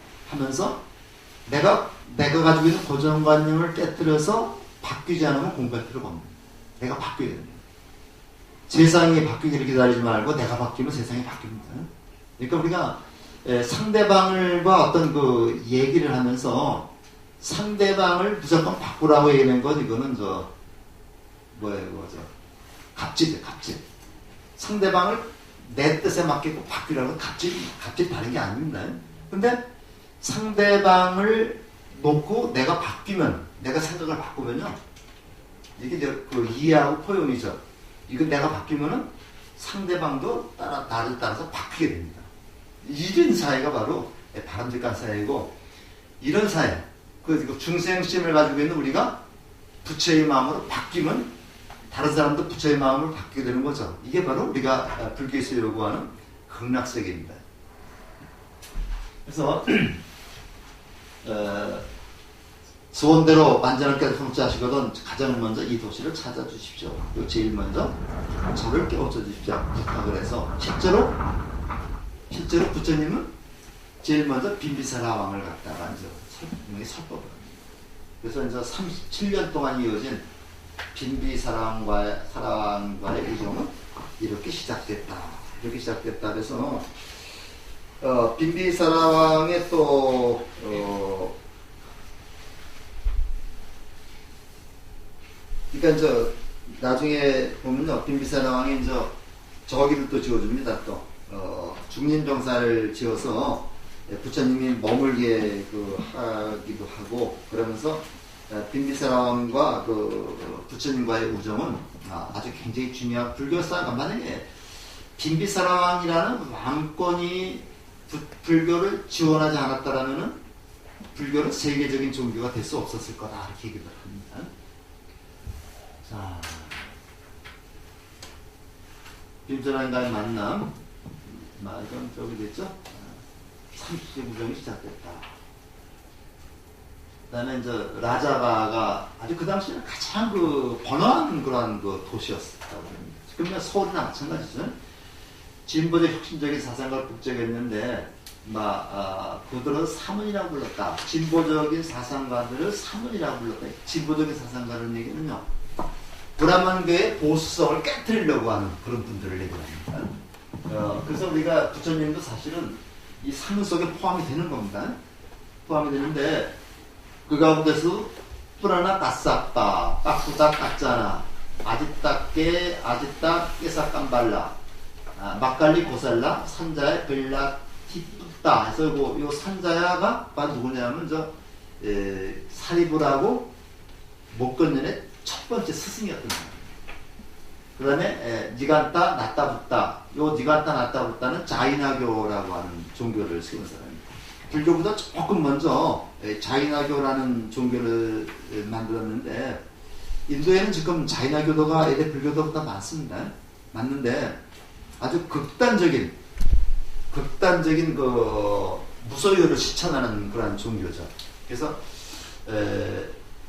내가 가지고 있는 고정관념을 깨트려서 바뀌지 않으면 공부할 필요가 없는 거예요. 내가 바뀌어야 됩니다. 세상이 바뀌기를 기다리지 말고 내가 바뀌면 세상이 바뀝니다. 그러니까 우리가 상대방과 어떤 얘기를 하면서 상대방을 무조건 바꾸라고 얘기하는 건 이거는 갑질. 상대방을 내 뜻에 맞게 꼭 바뀌라는 건 갑질 다른 게 아닙니다. 근데 상대방을 놓고 내가 바뀌면, 내가 생각을 바꾸면요. 이게 이해하고 포용이죠. 이거 내가 바뀌면은 상대방도 나를 따라서 바뀌게 됩니다. 이런 사회가 바로 바람직한 사회이고, 이런 사회, 중생심을 가지고 있는 우리가 부처의 마음으로 바뀌면 다른 사람도 부처의 마음으로 바뀌게 되는 거죠. 이게 바로 우리가 불교에서 요구하는 극락세계입니다. 그래서 소원대로 완전을 깨달으시거든 가장 먼저 이 도시를 찾아주십시오. 제일 먼저 저를 깨우쳐 주십시오. 부탁을 해서 실제로 부처님은 제일 먼저 빈비사라 왕을 갖다가 이제 설법을 합니다. 그래서 이제 37년 동안 이어진 빈비사라왕과의 우정은 이렇게 시작됐다. 이렇게 시작됐다. 그래서 빈비사라왕의 또 그러니까 이제 나중에 보면요, 빈비사라왕이 이제 저기를 또 지어줍니다. 또 중림정사를 지어서 부처님이 머물게 하기도 하고 그러면서 빈비사라왕과 부처님과의 우정은 아주 굉장히 중요한 불교사. 만약에 빈비사라왕이라는 왕권이 불교를 지원하지 않았다라면은 불교는 세계적인 종교가 될 수 없었을 거다 이렇게 얘기를 합니다. 자, 빈비사라왕과의 만남, 이건 저기 됐죠? 30세 우정이 시작됐다. 그 다음에 이제 라자바가 아주 그 당시에는 가장 번화한 그러한 도시였다고 합니다. 지금은 서울이나 마찬가지죠. 진보적 혁신적인 사상가를 북적였는데, 그들은 사문이라고 불렀다. 진보적인 사상가들을 사문이라고 불렀다. 진보적인 사상가라는 얘기는요, 브라만교의 보수성을 깨뜨리려고 하는 그런 분들을 얘기합니다. 그래서 우리가 부처님도 사실은 이 사문 속에 포함이 되는 겁니다. 포함이 되는데, 그 가운데서 뿌라나 따싹다, 깍두다 깍자나, 아지따깨, 아지따 깨사 깜발라, 막갈리 고살라, 산자야 벨라 티뿌다 해서 요 산자야가 누구냐면 사리부라고 목건년의 첫 번째 스승이었던 거예요. 그 다음에 니간타 나타붓다, 요 니간타 나타붓다는 자이나교라고 하는 종교를 세운 사람입니다. 불교보다 조금 먼저 자이나교라는 종교를 만들었는데, 인도에는 지금 자이나교도가 예대 불교도보다 많습니다. 맞는데 아주 극단적인 무소유를 실천하는 그런 종교죠. 그래서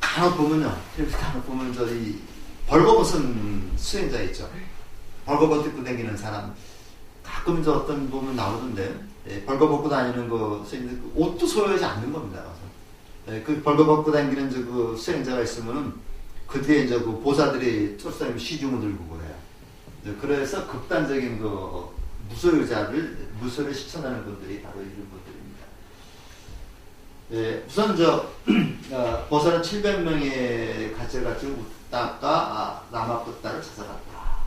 간혹 보면요, 간혹 보면 이 벌거벗은 수행자 있죠. 벌거벗 입고 다니는 사람 가끔 어떤 보면 나오던데, 벌거벗고 다니는 수행자 옷도 소유하지 않는 겁니다. 그 벌거벗고 다니는 그 수행자가 있으면은 그 뒤에 그 보사들이 쫓아다니면 시중을 들고 그래요. 그래서 극단적인 무소유를 실천하는 분들이 바로 이런 분들입니다. 우선 보사는 700명의 가지고 웃다가 라마부타를 찾아갔다.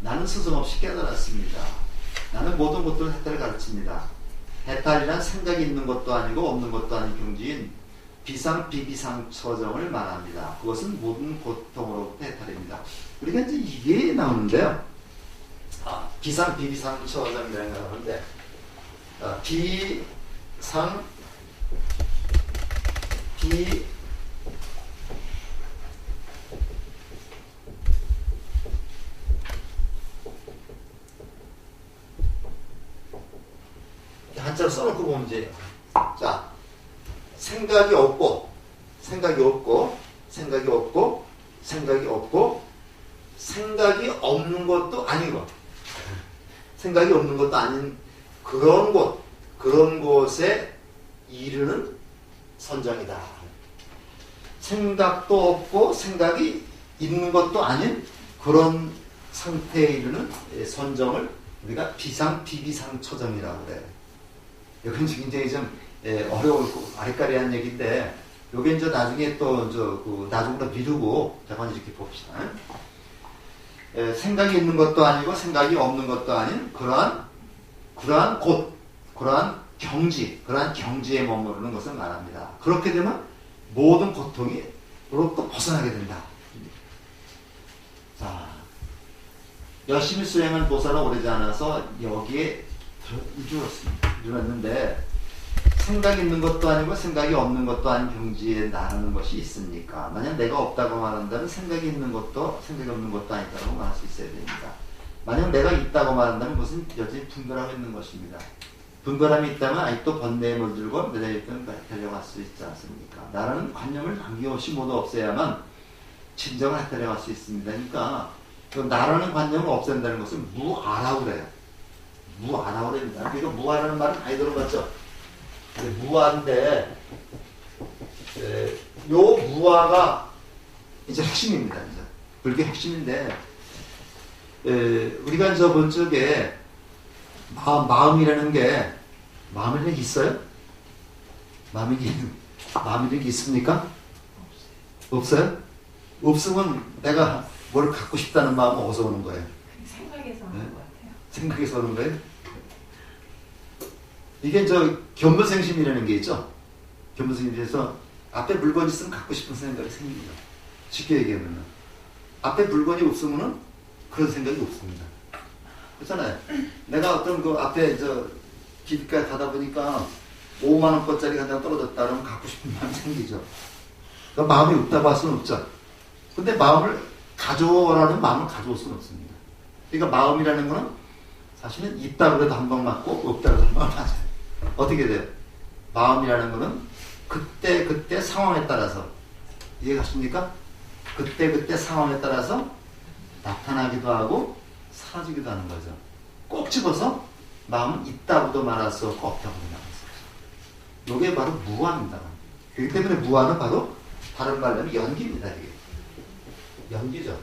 나는 스승 없이 깨달았습니다. 나는 모든 것들을 해탈을 가르칩니다. 해탈이란 생각이 있는 것도 아니고 없는 것도 아닌 경지인 비상 비비상 처정을 말합니다. 그것은 모든 고통으로부터 해탈입니다. 우리가 이제 이게 나오는데요. 비상 비비상 처정이라는 걸 하는데, 비상 비 한자로 써놓고 보면 이제, 자, 생각이 없고 생각이 없는 것도 아니고, 생각이 없는 것도 아닌 그런 곳에 이르는 선정이다. 생각도 없고 생각이 있는 것도 아닌 그런 상태에 이르는 선정을 우리가 비상 처정이라고 그래요. 이건 굉장히 좀 어려울고 아리까리한 얘기인데, 요게 이제 나중에 또 나중으로 미루고 잠깐 이렇게 봅시다. 생각이 있는 것도 아니고 생각이 없는 것도 아닌 그러한 경지에 머무르는 것을 말합니다. 그렇게 되면 모든 고통으로부터 벗어나게 된다. 자, 열심히 수행한 보살은 오래지 않아서 여기에 이르렀는데, 생각이 있는 것도 아니고 생각이 없는 것도 아닌 경지에 나르는 것이 있습니까? 만약 내가 없다고 말한다면 생각이 있는 것도 생각이 없는 것도 아니다라고 말할 수 있어야 됩니다. 만약 내가 있다고 말한다면 무슨 여전히 분별하고 있는 것입니다. 분별함이 있다면 아직도 번뇌에 물들고 내려있던 데려갈 수 있지 않습니까? 나라는 관념을 남김없이 모두 없애야만 진정을 데려갈 수 있습니다. 그러니까 나라는 관념을 없앤다는 것은 무아라고 그래요. 무아라고 그럽니다. 그러니까 무아라는 말은 많이 들어봤죠? 무아인데, 요 무아가 이제 핵심입니다. 이제. 불교 핵심인데, 우리가 저번 쪽에 마음이라는 게 있어요? 마음이라는 게 있습니까? 없어요? 없으면 내가 뭘 갖고 싶다는 마음은 어디서 오는 거예요? 생각에서 오는 것 같아요. 생각에서 오는 거예요? 이게 견무생심이라는 게 있죠? 견무생심에서 앞에 물건이 있으면 갖고 싶은 생각이 생깁니다. 쉽게 얘기하면 앞에 물건이 없으면 그런 생각이 없습니다. 그렇잖아요. 내가 어떤 앞에 길가에 가다 보니까 5만원짜리 한 장 떨어졌다 그러면 갖고 싶은 마음이 생기죠. 그러니까 마음이 없다고 할 수는 없죠. 근데 마음을 가져오라는 마음을 가져올 수는 없습니다. 그러니까 마음이라는 거는 사실은 있다고 해도 한 방 맞고 없다고 해도 한 방 맞아요. 어떻게 돼요? 마음이라는 거는 그때 상황에 따라서 이해가십니까? 그때 상황에 따라서 나타나기도 하고 사라지기도 하는 거죠. 꼭 집어서 마음은 있다고도 말할 수 없고 없다고도 말할 수 없어요. 이게 바로 무아입니다. 그렇기 때문에 무아는 바로 다른 말로 하면 연기입니다. 이게. 연기죠.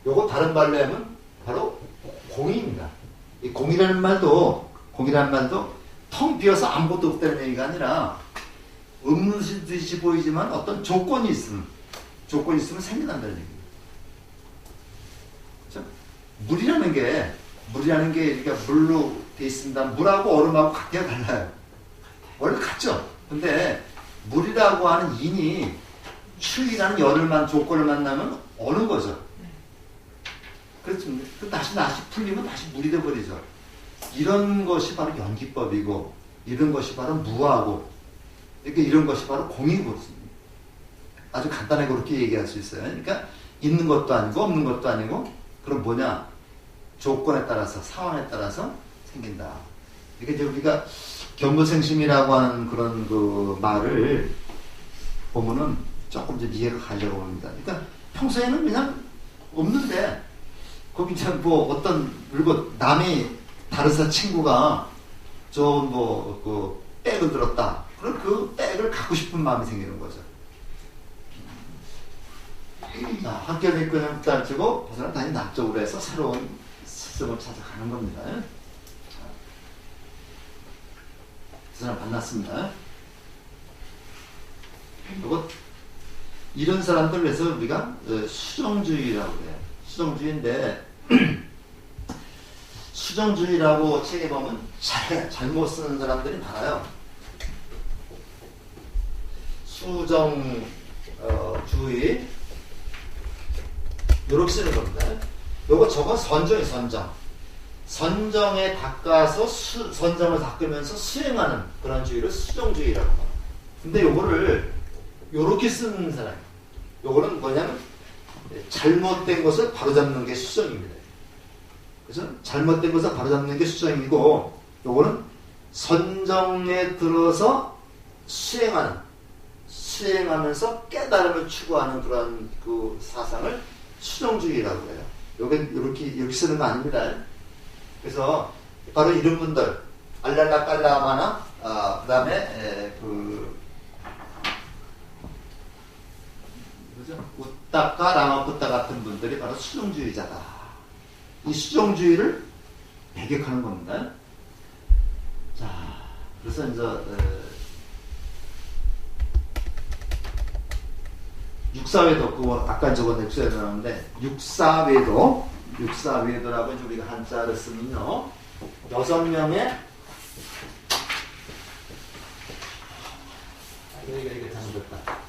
요거 다른 말로 하면 바로 공입니다. 이 공이라는 말도 텅 비어서 아무것도 없다는 얘기가 아니라 없는 듯이 보이지만 어떤 조건이 있으면 생겨난다는 얘기입니다. 그렇죠? 물이라는 게 그러니까 물로 돼 있습니다. 물하고 얼음하고 같아요, 달라요? 원래 같죠. 근데 물이라고 하는 인이 추위라는 조건을 만나면 어는 거죠. 그렇죠. 다시 풀리면 다시 물이 돼버리죠. 이런 것이 바로 연기법이고, 이런 것이 바로 무아고, 그러니까 이런 것이 바로 공이고, 아주 간단하게 그렇게 얘기할 수 있어요. 그러니까 있는 것도 아니고 없는 것도 아니고, 그럼 뭐냐? 조건에 따라서, 상황에 따라서 생긴다. 그러니까 이제 우리가 견무생심이라고 하는 그런 말을 보면은 조금 좀 이해가 가려고 합니다. 그러니까 평소에는 그냥 없는데, 거기 어떤 물건, 다른 사 친구가 백을 들었다. 그럼 그 백을 갖고 싶은 마음이 생기는 거죠. 학교를 그냥 따지고 그 사람 다시 낙적으로 해서 새로운 스승을 찾아가는 겁니다. 그 사람 만났습니다. 그리고 이런 사람들 위해서 우리가 수정주의라고 해요. 수정주의인데 수정주의라고 책에 보면 잘못 쓰는 사람들이 많아요. 수정주의 이렇게 쓰는 겁니다. 저건 선정이 선정에 닦아서 선정을 닦으면서 수행하는 그런 주의를 수정주의라고 합니다. 근데 요거를 요렇게 쓰는 사람, 요거는 뭐냐면 잘못된 것을 바로잡는 게 수정입니다. 그래서 잘못된 것을 바로잡는 게 수정이고, 요거는 선정에 들어서 수행하면서 깨달음을 추구하는 그런 그 사상을 수정주의라고 해요. 이렇게 쓰는 거 아닙니다. 그래서 바로 이런 분들, 알랄라 깔라마나, 그 다음에 우따까 라마푸따 같은 분들이 바로 수정주의자다. 이 수정주의를 배격하는 겁니다. 자, 그래서 이제 육사외도, 아까 저번에 육사외도 나왔는데, 육사외도라고 이제 우리가 한자를 쓰면요, 6명의 여기가 잘못됐다.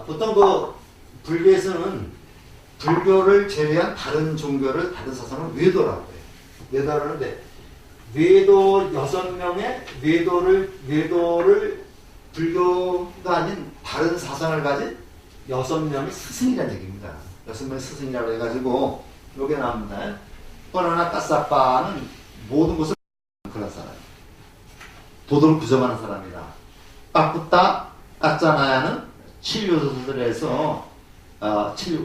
보통 불교에서는 불교를 제외한 다른 종교를, 다른 사상을 외도라고 해요. 외도라고 하는데, 외도 6명의 외도를 불교가 아닌 다른 사상을 가진 6명의 스승이라는 얘기입니다. 6명의 스승이라고 해가지고 요게 나옵니다. 뻔하나 까싸빠는 모든 것을 그런 사람, 도덕을 부정하는 사람이다. 빠꾸따 까짜나야는 7요소들에서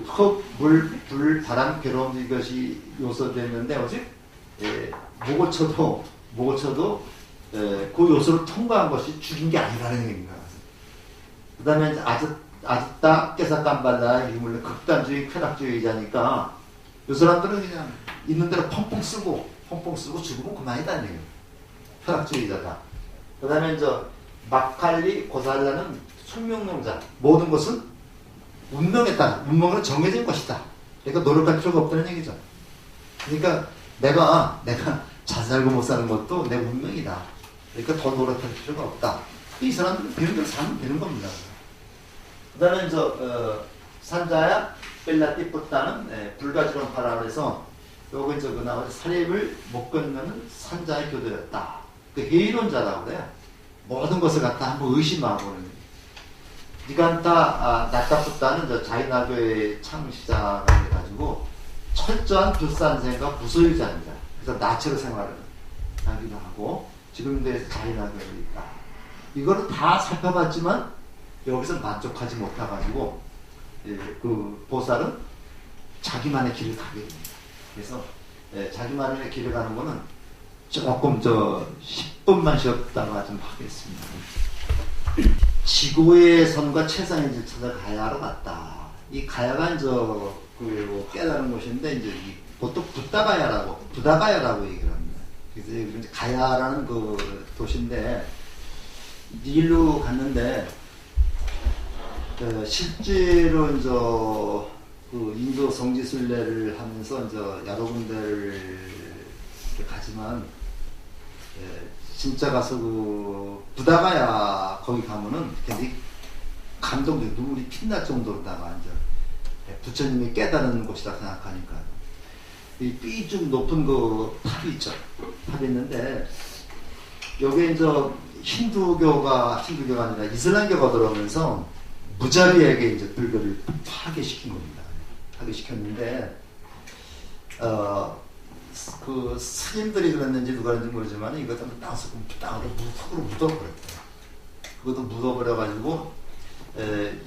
흙, 물, 불, 바람, 괴로움, 이것이 요소됐는데 오직 목을 쳐도 그 요소를 통과한 것이 죽인 게 아니라는 얘기입니다. 그 다음에 아직다 깨사 깜발라 이물로 극단주의 쾌락주의자니까 이 사람들은 그냥 있는 대로 펑펑 쓰고 죽으면 그만이다는 얘기예요. 쾌락주의자다. 그 다음에 마칼리 고살라는 숙명론자. 모든 것은 운명에 따라 운명은 정해진 것이다. 그러니까 노력할 필요가 없다는 얘기죠. 그러니까 내가 잘 살고 못 사는 것도 내 운명이다. 그러니까 더 노력할 필요가 없다. 이 사람들은 되는 대로 살면 되는 겁니다. 그 다음에 산자야 벨라티푸타는 불가지론파라 해서 요거 그 나머지 사립을 못 끊는 산자의 교도였다. 그 회의론자라고 그래요. 모든 것을 갖다 한번 의심하고 니간타 나타푸타는 자이나교의 창시자가 돼가지고 철저한 불산생과 무소유자입니다. 그래서 나체로 생활을 하기도 하고 지금도 자이나교에 있다. 이거를 다 살펴봤지만 여기서 만족하지 못해가지고 그 보살은 자기만의 길을 가게 됩니다. 그래서 자기만의 길을 가는 거는 조금 10분만 쉬었다가 좀 하겠습니다. 지고의 선과 최상의 질서를 가야로 갔다. 이 가야가 그 깨달은 곳인데 이 보통 부다가야라고 얘기를 합니다. 그래서 가야라는 그 도시인데 일로 갔는데 실제로 그 인도 성지순례를 하면서 여러 군데를 가지만 진짜 가서 그 부다가야 거기 가면은 굉장히 감동적 눈물이 핀날 정도로다가 부처님이 깨달은 곳이라 생각하니까 이 삐쭉 높은 그 탑이 있죠. 탑이 있는데 여기에 힌두교가 아니라 이슬람교가 들어오면서 무자비에게 불교를 파괴시킨 겁니다. 파괴시켰는데 그 스님들이 그랬는지 누가 그랬는지 모르지만 이것도 땅으로 묻어버렸대요. 그것도 묻어버려가지고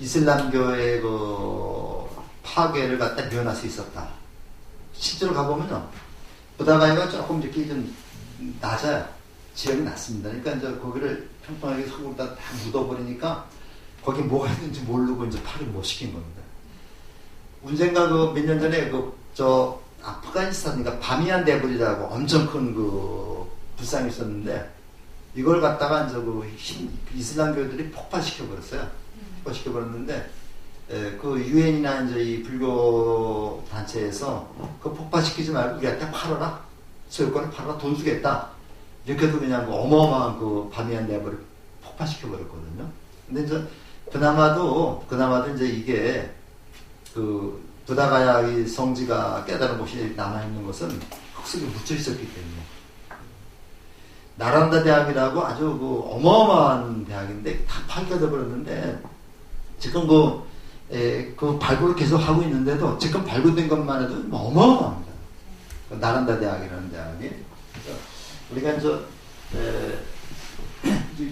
이슬람교의 그 파괴를 갖다 면할 수 있었다. 실제로 가보면요, 부다가야가 조금 이렇게 좀 낮아요. 지역이 낮습니다. 그러니까 거기를 평평하게 속으로다 다 묻어버리니까 거기 뭐가 있는지 모르고 파괴를 못 시킨 겁니다. 언젠가 몇 년 전에 아프가니스탄이니까 바미안 대불이라고 엄청 큰 그 불상이 있었는데 이걸 갖다가 이슬람교들이 폭파시켜버렸어요. 폭파시켜버렸는데 그 유엔이나 이 불교 단체에서 그 폭파시키지 말고 우리한테 팔아라. 소유권을 팔아라. 돈 주겠다. 이렇게 해도 그냥 어마어마한 그 바미안 대불을 폭파시켜버렸거든요. 근데 그나마도 이게 그 부다가야의 성지가 깨달은 곳이 남아있는 것은 흙속에 묻혀 있었기 때문에. 나란다 대학이라고 아주 그 어마어마한 대학인데 다 파괴가 되어버렸는데 지금 그 발굴을 계속 하고 있는데도 지금 발굴된 것만 해도 어마어마합니다. 나란다 대학이라는 대학이. 그래서 우리가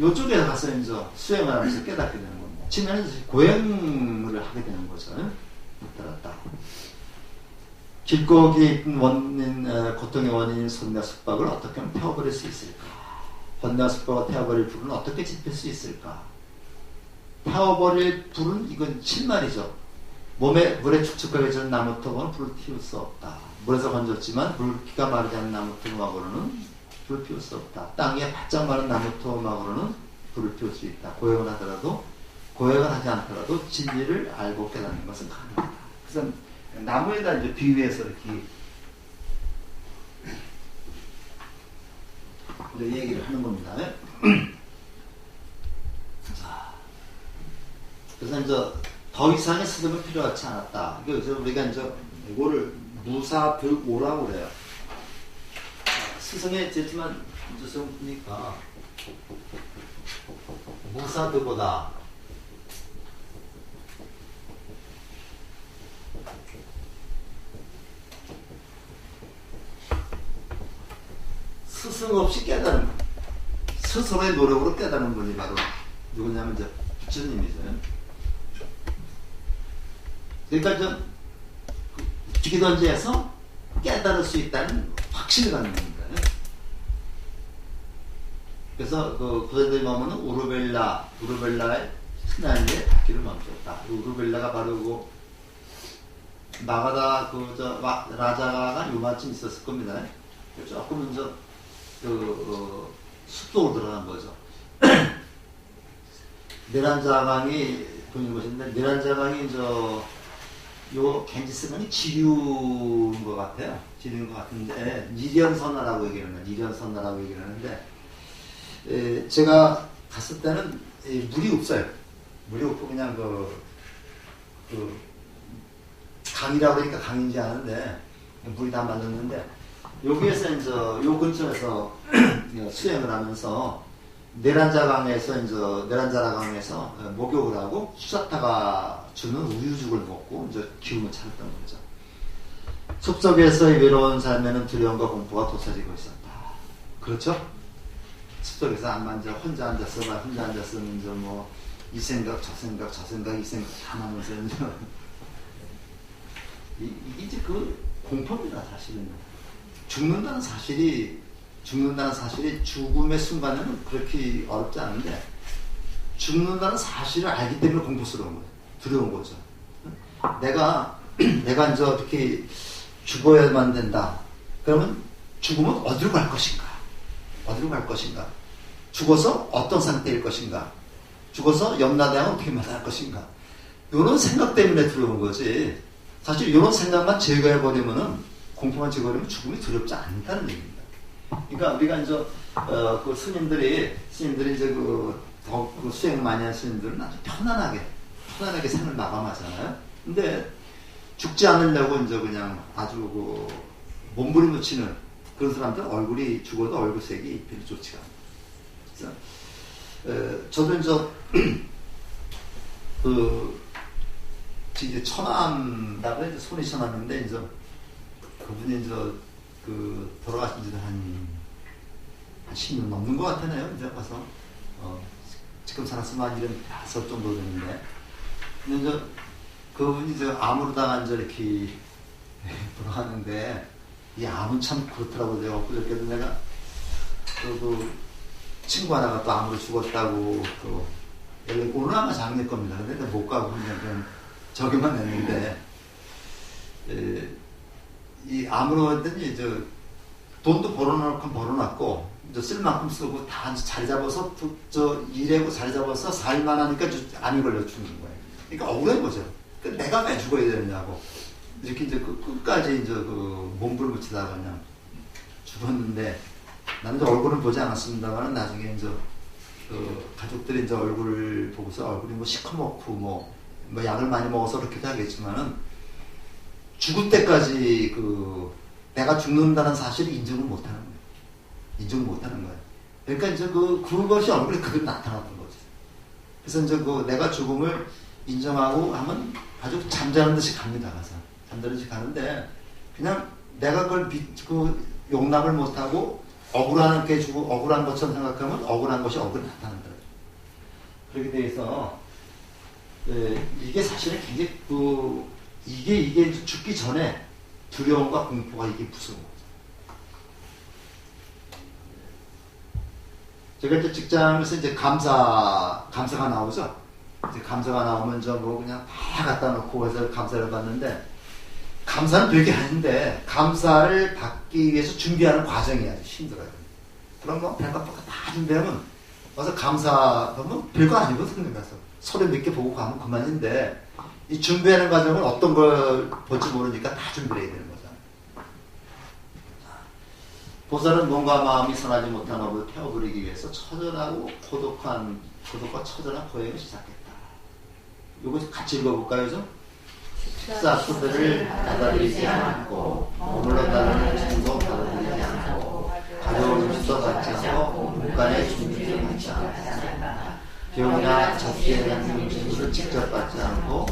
요쪽에 가서 수행을 하면서 깨닫게 되는 겁니다. 치면 고행을 하게 되는 거죠. 따랐다. 깊고 깊은 고통의 원인인 손과 숙박을 어떻게 하면 태워버릴 수 있을까? 혼과 숙박을 태워버릴 불은 어떻게 지필 수 있을까? 태워버릴 불은 이건 실말이죠. 물에 축축하게 젖은 나무통은 불을 피울 수 없다. 물에서 건졌지만 물기가 마르지 않은 나무통하고는 불을 피울 수 없다. 땅에 바짝 마른 나무통하고는 불을 피울 수 있다. 고행을 하더라도 고행을 하지 않더라도 진리를 알고 깨닫는 것은 가능하다. 그래서 나무에다 비유해서 이렇게 얘기를 하는 겁니다. 자, 그래서 더 이상의 스승은 필요하지 않았다. 그래서 우리가 이거를 무사득오라고 그래요. 스승의 제지만 스승 보니까 무사득오다. 스승 없이 깨달은 분, 스스로의 노력으로 깨달은 분이 바로 누구냐면 부처님이죠. 그러니까 기던지에서 깨달을 수 있다는 확신. 확신을 갖는 겁니다. 그래서 그 고대들이 보면은 우르벨라의 흩날리에 닿기를 멈췄다. 우르벨라가 바로 그 마가다 라자가 요만큼 있었을 겁니다. 조금 숲속으로 들어간 거죠. 네란자강이 보이는 것인데, 네란자강이 요 겐지스강이 지류인 것 같아요. 지류인 것 같은데, 니련선나라고 얘기를 하는데, 제가 갔을 때는 물이 없어요. 물이 없고 그냥 강이라고 그러니까 강인지 아는데, 물이 다 맞았는데, 여기에서 이제 요 근처에서 수행을 하면서 네란자강에서 목욕을 하고 수사타가 주는 우유죽을 먹고 이제 기운을 찾았던 거죠. 숲속에서의 외로운 삶에는 두려움과 공포가 도사리고 있었다. 그렇죠? 숲속에서 혼자 앉았으면 이제 뭐 이 생각 저 생각 이 생각 다 하면서 이게 이제 그 공포입니다. 사실은 죽는다는 사실이 죽음의 순간에는 그렇게 어렵지 않은데, 죽는다는 사실을 알기 때문에 공포스러운 거예요. 두려운 거죠. 내가 이제 어떻게 죽어야만 된다. 그러면 죽으면 어디로 갈 것인가? 죽어서 어떤 상태일 것인가? 죽어서 염라대왕은 어떻게 만날 것인가? 이런 생각 때문에 두려운 거지. 사실 이런 생각만 제거해버리면은, 공포만 제거하면 죽음이 두렵지 않다는 얘기입니다. 그러니까 우리가 이제 그 스님들이 이제 그 수행 많이 하는 스님들은 아주 편안하게 삶을 마감하잖아요. 근데 죽지 않으려고 이제 그냥 아주 몸부림치는 그런 사람들 얼굴이 죽어도 얼굴색이 별로 좋지가 않아요. 그래서 저도 이제 처남다고 이제 손이 처남인데 이제 그분이 이제 돌아가신 지도 한 10년 넘는 것 같아요. 이제 가서 지금 살았으면 한 75 정도 되는데, 근데 이제 그분이 이제 암으로 당한 이렇게 돌아가는데, 이 암은 참 그렇더라고요. 그저께도 내가 그 친구 하나가 또 암으로 죽었다고 오늘 아마 장례 겁니다. 근데 못 가고 그냥 저기만 했는데, 이 암으로 했더니 돈도 벌어놨고 이제 쓸 만큼 쓰고 다 자리 잡아서 일하고 자리 잡아서 살만 하니까 암이 걸려 죽는 거예요. 그러니까 억울한 거죠. 그러니까 내가 왜 죽어야 되느냐고 이렇게 이제 끝까지 몸부림치다가 그냥 죽었는데, 나는 이제 얼굴은 보지 않았습니다만 나중에 이제 가족들이 이제 얼굴을 보고서 얼굴이 뭐 시커멓고 뭐 약을 많이 먹어서 그렇게도 하겠지만은, 죽을 때까지 내가 죽는다는 사실을 인정을 못하는 거예요. 그러니까 이제 그것이 얼굴에 그대로 나타났던 거죠. 그래서 이제 내가 죽음을 인정하고 하면 아주 잠자는 듯이 갑니다. 가서 잠자는 듯이 가는데, 그냥 내가 그걸 용납을 못하고 억울한 것처럼 생각하면 억울한 것이 억울히 나타난다. 그렇게 돼서 이게 사실은 굉장히 이게 죽기 전에 두려움과 공포가 이게 무서운 거죠. 제가 이제 직장에서 이제 감사가 나오죠. 이제 감사가 나오면 그냥 다 갖다 놓고 해서 감사를 받는데, 감사는 되게 하는데 감사를 받기 위해서 준비하는 과정이 아주 힘들어요. 그럼 별것 다 준비하면 와서 감사하면 별거 아니거든요. 가서 서류 몇 개 보고 가면 그만인데, 이 준비하는 과정은 어떤 걸 볼지 모르니까 다 준비해야 되는 거잖아요. 보살은 몸과 마음이 선하지 못한 업을 태워버리기 위해서 처절하고 고독과 처절한 고행을 시작했다. 이거 같이 읽어볼까요? 좀? 식사 수들을 받아들이지 않고, 머물러 따르는 책도 받아들이지 않고, 가져올 음식도 받지 않고, 물간의 준비를 받지 않고, 비용이나 접시에 대한 음식을 직접 받지 않고,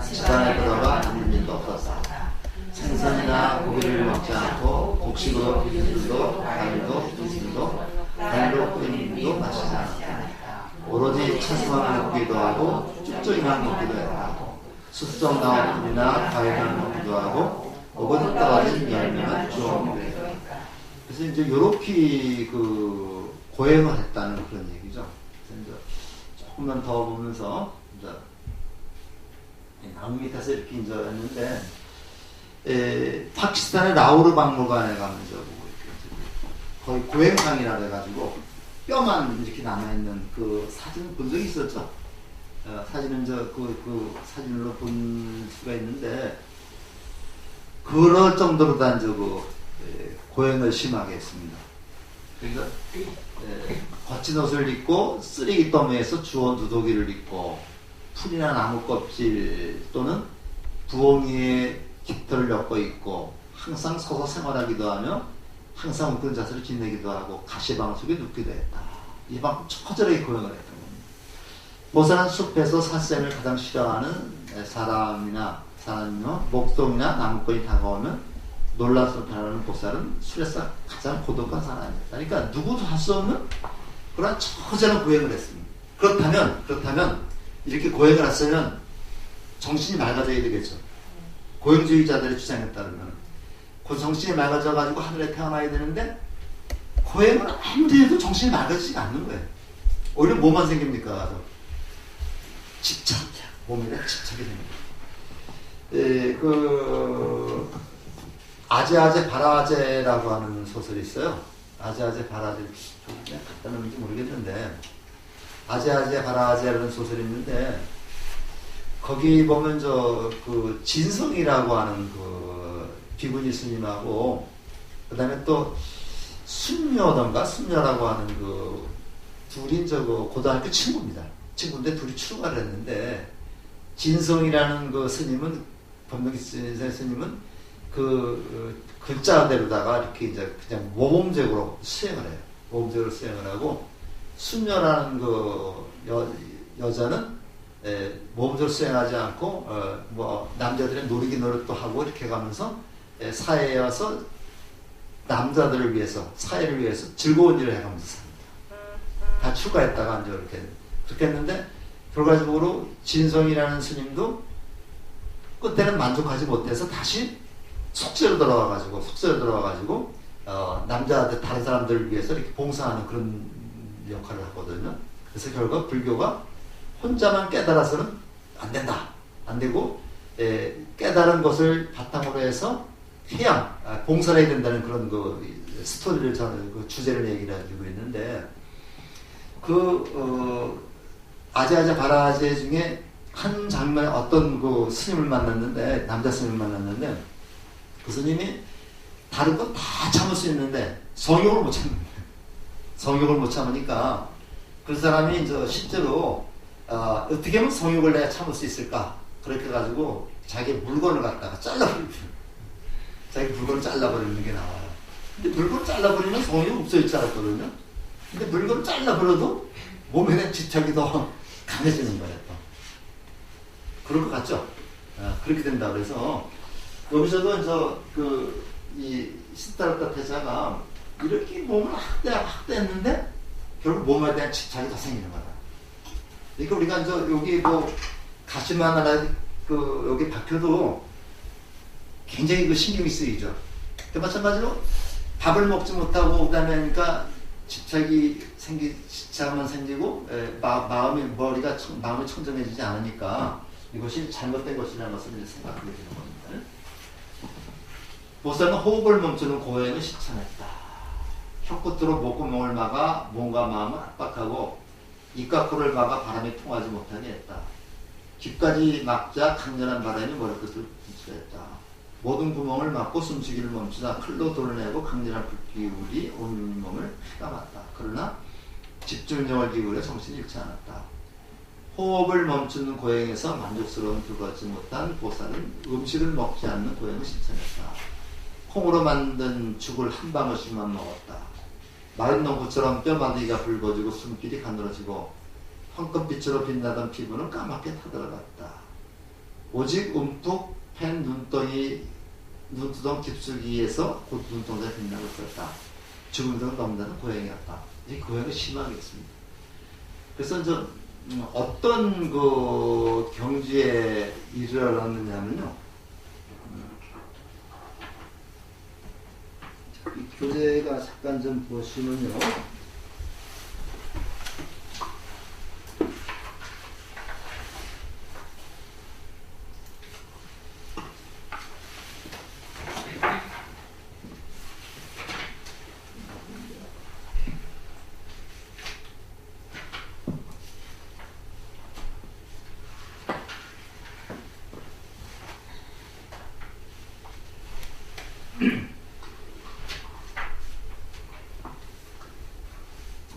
집안에 들어가 앉는 일도 없었다. 생선이나 고기를 먹지 않고, 곡식으로 비린 물도, 과일도, 비술도, 달로 끓인 물도 마시지 않았다. 오로지 채소만 먹기도 하고, 쭉쭉이만 먹기도 했고, 숫성 나온 풀이나 과일만 먹기도 하고, 혹은 떨어진 열매만 주워 먹기도 했다. 그래서 이제 요렇게 그 고행을 했다는 그런 얘기죠. 그래서 이제 조금만 더 보면서 이제 나무 밑에서 이렇게 이제 했는데 파키스탄의 라우르 박물관에 가면 이제 거의 고행상이라 해가지고 뼈만 이렇게 남아있는 그 사진 본 적이 있었죠. 사진은 그 사진으로 본 수가 있는데 그럴 정도로 단 고행을 심하게 했습니다. 그러니까 거친 옷을 입고 쓰레기 더미에서 주워 누더기를 입고 풀이나 나무 껍질 또는 부엉이에 깃털을 엮어 입고 항상 서서 생활하기도 하며 항상 웃는 자세를 지내기도 하고 가시방 속에 눕기도 했다. 이만큼 처절하게 고행을 했던 겁니다. 보살은 숲에서 살생을 가장 싫어하는 사람이나 목동이나 나무꾼이 다가오면 놀라서 바라는 보살은 술에서 가장 고독한 사람이었다. 그러니까 누구도 할 수 없는 그런 처절한 고행을 했습니다. 그렇다면 이렇게 고행을 했으면 정신이 맑아져야 되겠죠. 고행주의자들의 주장에 따르면 그 정신이 맑아져가지고 하늘에 태어나야 되는데 고행을 아무리 해도 정신이 맑아지지가 않는 거예요. 오히려 뭐만 생깁니까? 집착, 몸에 집착이 됩니다. 아제아제 바라제라고 하는 소설이 있어요. 아제아제 바라제 좀 그냥 갖다 놓는지 모르겠는데 아제아제 바라제라는 소설이 있는데 거기 보면 그 진성이라고 하는 그 비구니 스님하고 그 다음에 또 순녀라고 하는 그 둘이 고등학교 친구입니다. 친구인데 둘이 출가를 했는데 진성이라는 그 스님은 법명기 스님은 그 글자대로다가 이렇게 이제 그냥 모범적으로 수행을 해요. 모범적으로 수행을 하고 순녀라는 그 여자는 모범적으로 수행하지 않고 뭐 남자들의 놀이기 노릇도 하고 이렇게 가면서 사회에 와서 남자들을 위해서 사회를 위해서 즐거운 일을 해가면서 삽니다. 다 출가했다가 이제 그렇게 했는데 결과적으로 진성이라는 스님도 그때는 만족하지 못해서 다시 속세로 들어와가지고 남자들 다른 사람들을 위해서 이렇게 봉사하는 그런 역할을 하거든요. 그래서 결과 불교가 혼자만 깨달아서는 안 된다. 안 되고 깨달은 것을 바탕으로 해서 봉사를 해야 된다는 그런 그 스토리를 저는 그 주제를 얘기를 해주고 있는데 아제아제 바라제 중에 한 장면에 어떤 그 스님을 만났는데 남자 스님을 만났는데 그 스님이 다른 건 다 참을 수 있는데 성욕을 못 참는 거예요. 성욕을 못 참으니까 그 사람이 이제 실제로 어떻게 하면 성욕을 내가 참을 수 있을까 그렇게 해가지고 자기 물건을 갖다가 잘라버리는 자기 물건을 잘라버리는 게 나와요. 근데 물건을 잘라버리면 성욕이 없어질 줄 알았거든요. 근데 물건을 잘라버려도 몸에 대한 집착이 더 강해지는 거예요. 그럴 것 같죠? 그렇게 된다 그래서 여기서도 이 시타르타 태자가 이렇게 몸을 학대했는데 결국 몸에 대한 집착이 더 생기는 거다. 그러니까 우리가 여기 가시마 나라 여기 박혀도 굉장히 신경이 쓰이죠. 마찬가지로 밥을 먹지 못하고 그다음에 그러니까 집착만 생기고 마음이 청정해지지 않으니까 이것이 잘못된 것이라는 것을 이제 생각하게 되는 겁니다. 보살은 호흡을 멈추는 고행을 실천했다. 혀끝으로 목구멍을 막아 몸과 마음을 압박하고 입과 코를 막아 바람이 통하지 못하게 했다. 귀까지 막자 강렬한 바람이 머리끝을 분출했다. 모든 구멍을 막고 숨쉬기를 멈추다 칼로 도려내고 강렬한 불기울이 온 몸을 휘감았다. 그러나 집중력을 기울여 정신이 잃지 않았다. 호흡을 멈추는 고행에서 만족스러움을 불받지 못한 보살은 음식을 먹지 않는 고행을 실천했다. 콩으로 만든 죽을 한 방울씩만 먹었다. 마른 농구처럼 뼈마디가 붉어지고 숨길이 가늘어지고 황금빛으로 빛나던 피부는 까맣게 타들어갔다. 오직 움푹 팬 눈두덩 깊숙이에서 곧 눈동자에 빛나고 있었다. 죽음 등 넘나는 고행이었다. 이 고행은 심하겠습니다. 그래서 어떤 그 경지에 이르렀느냐면요. 교재가 잠깐 좀 보시면요.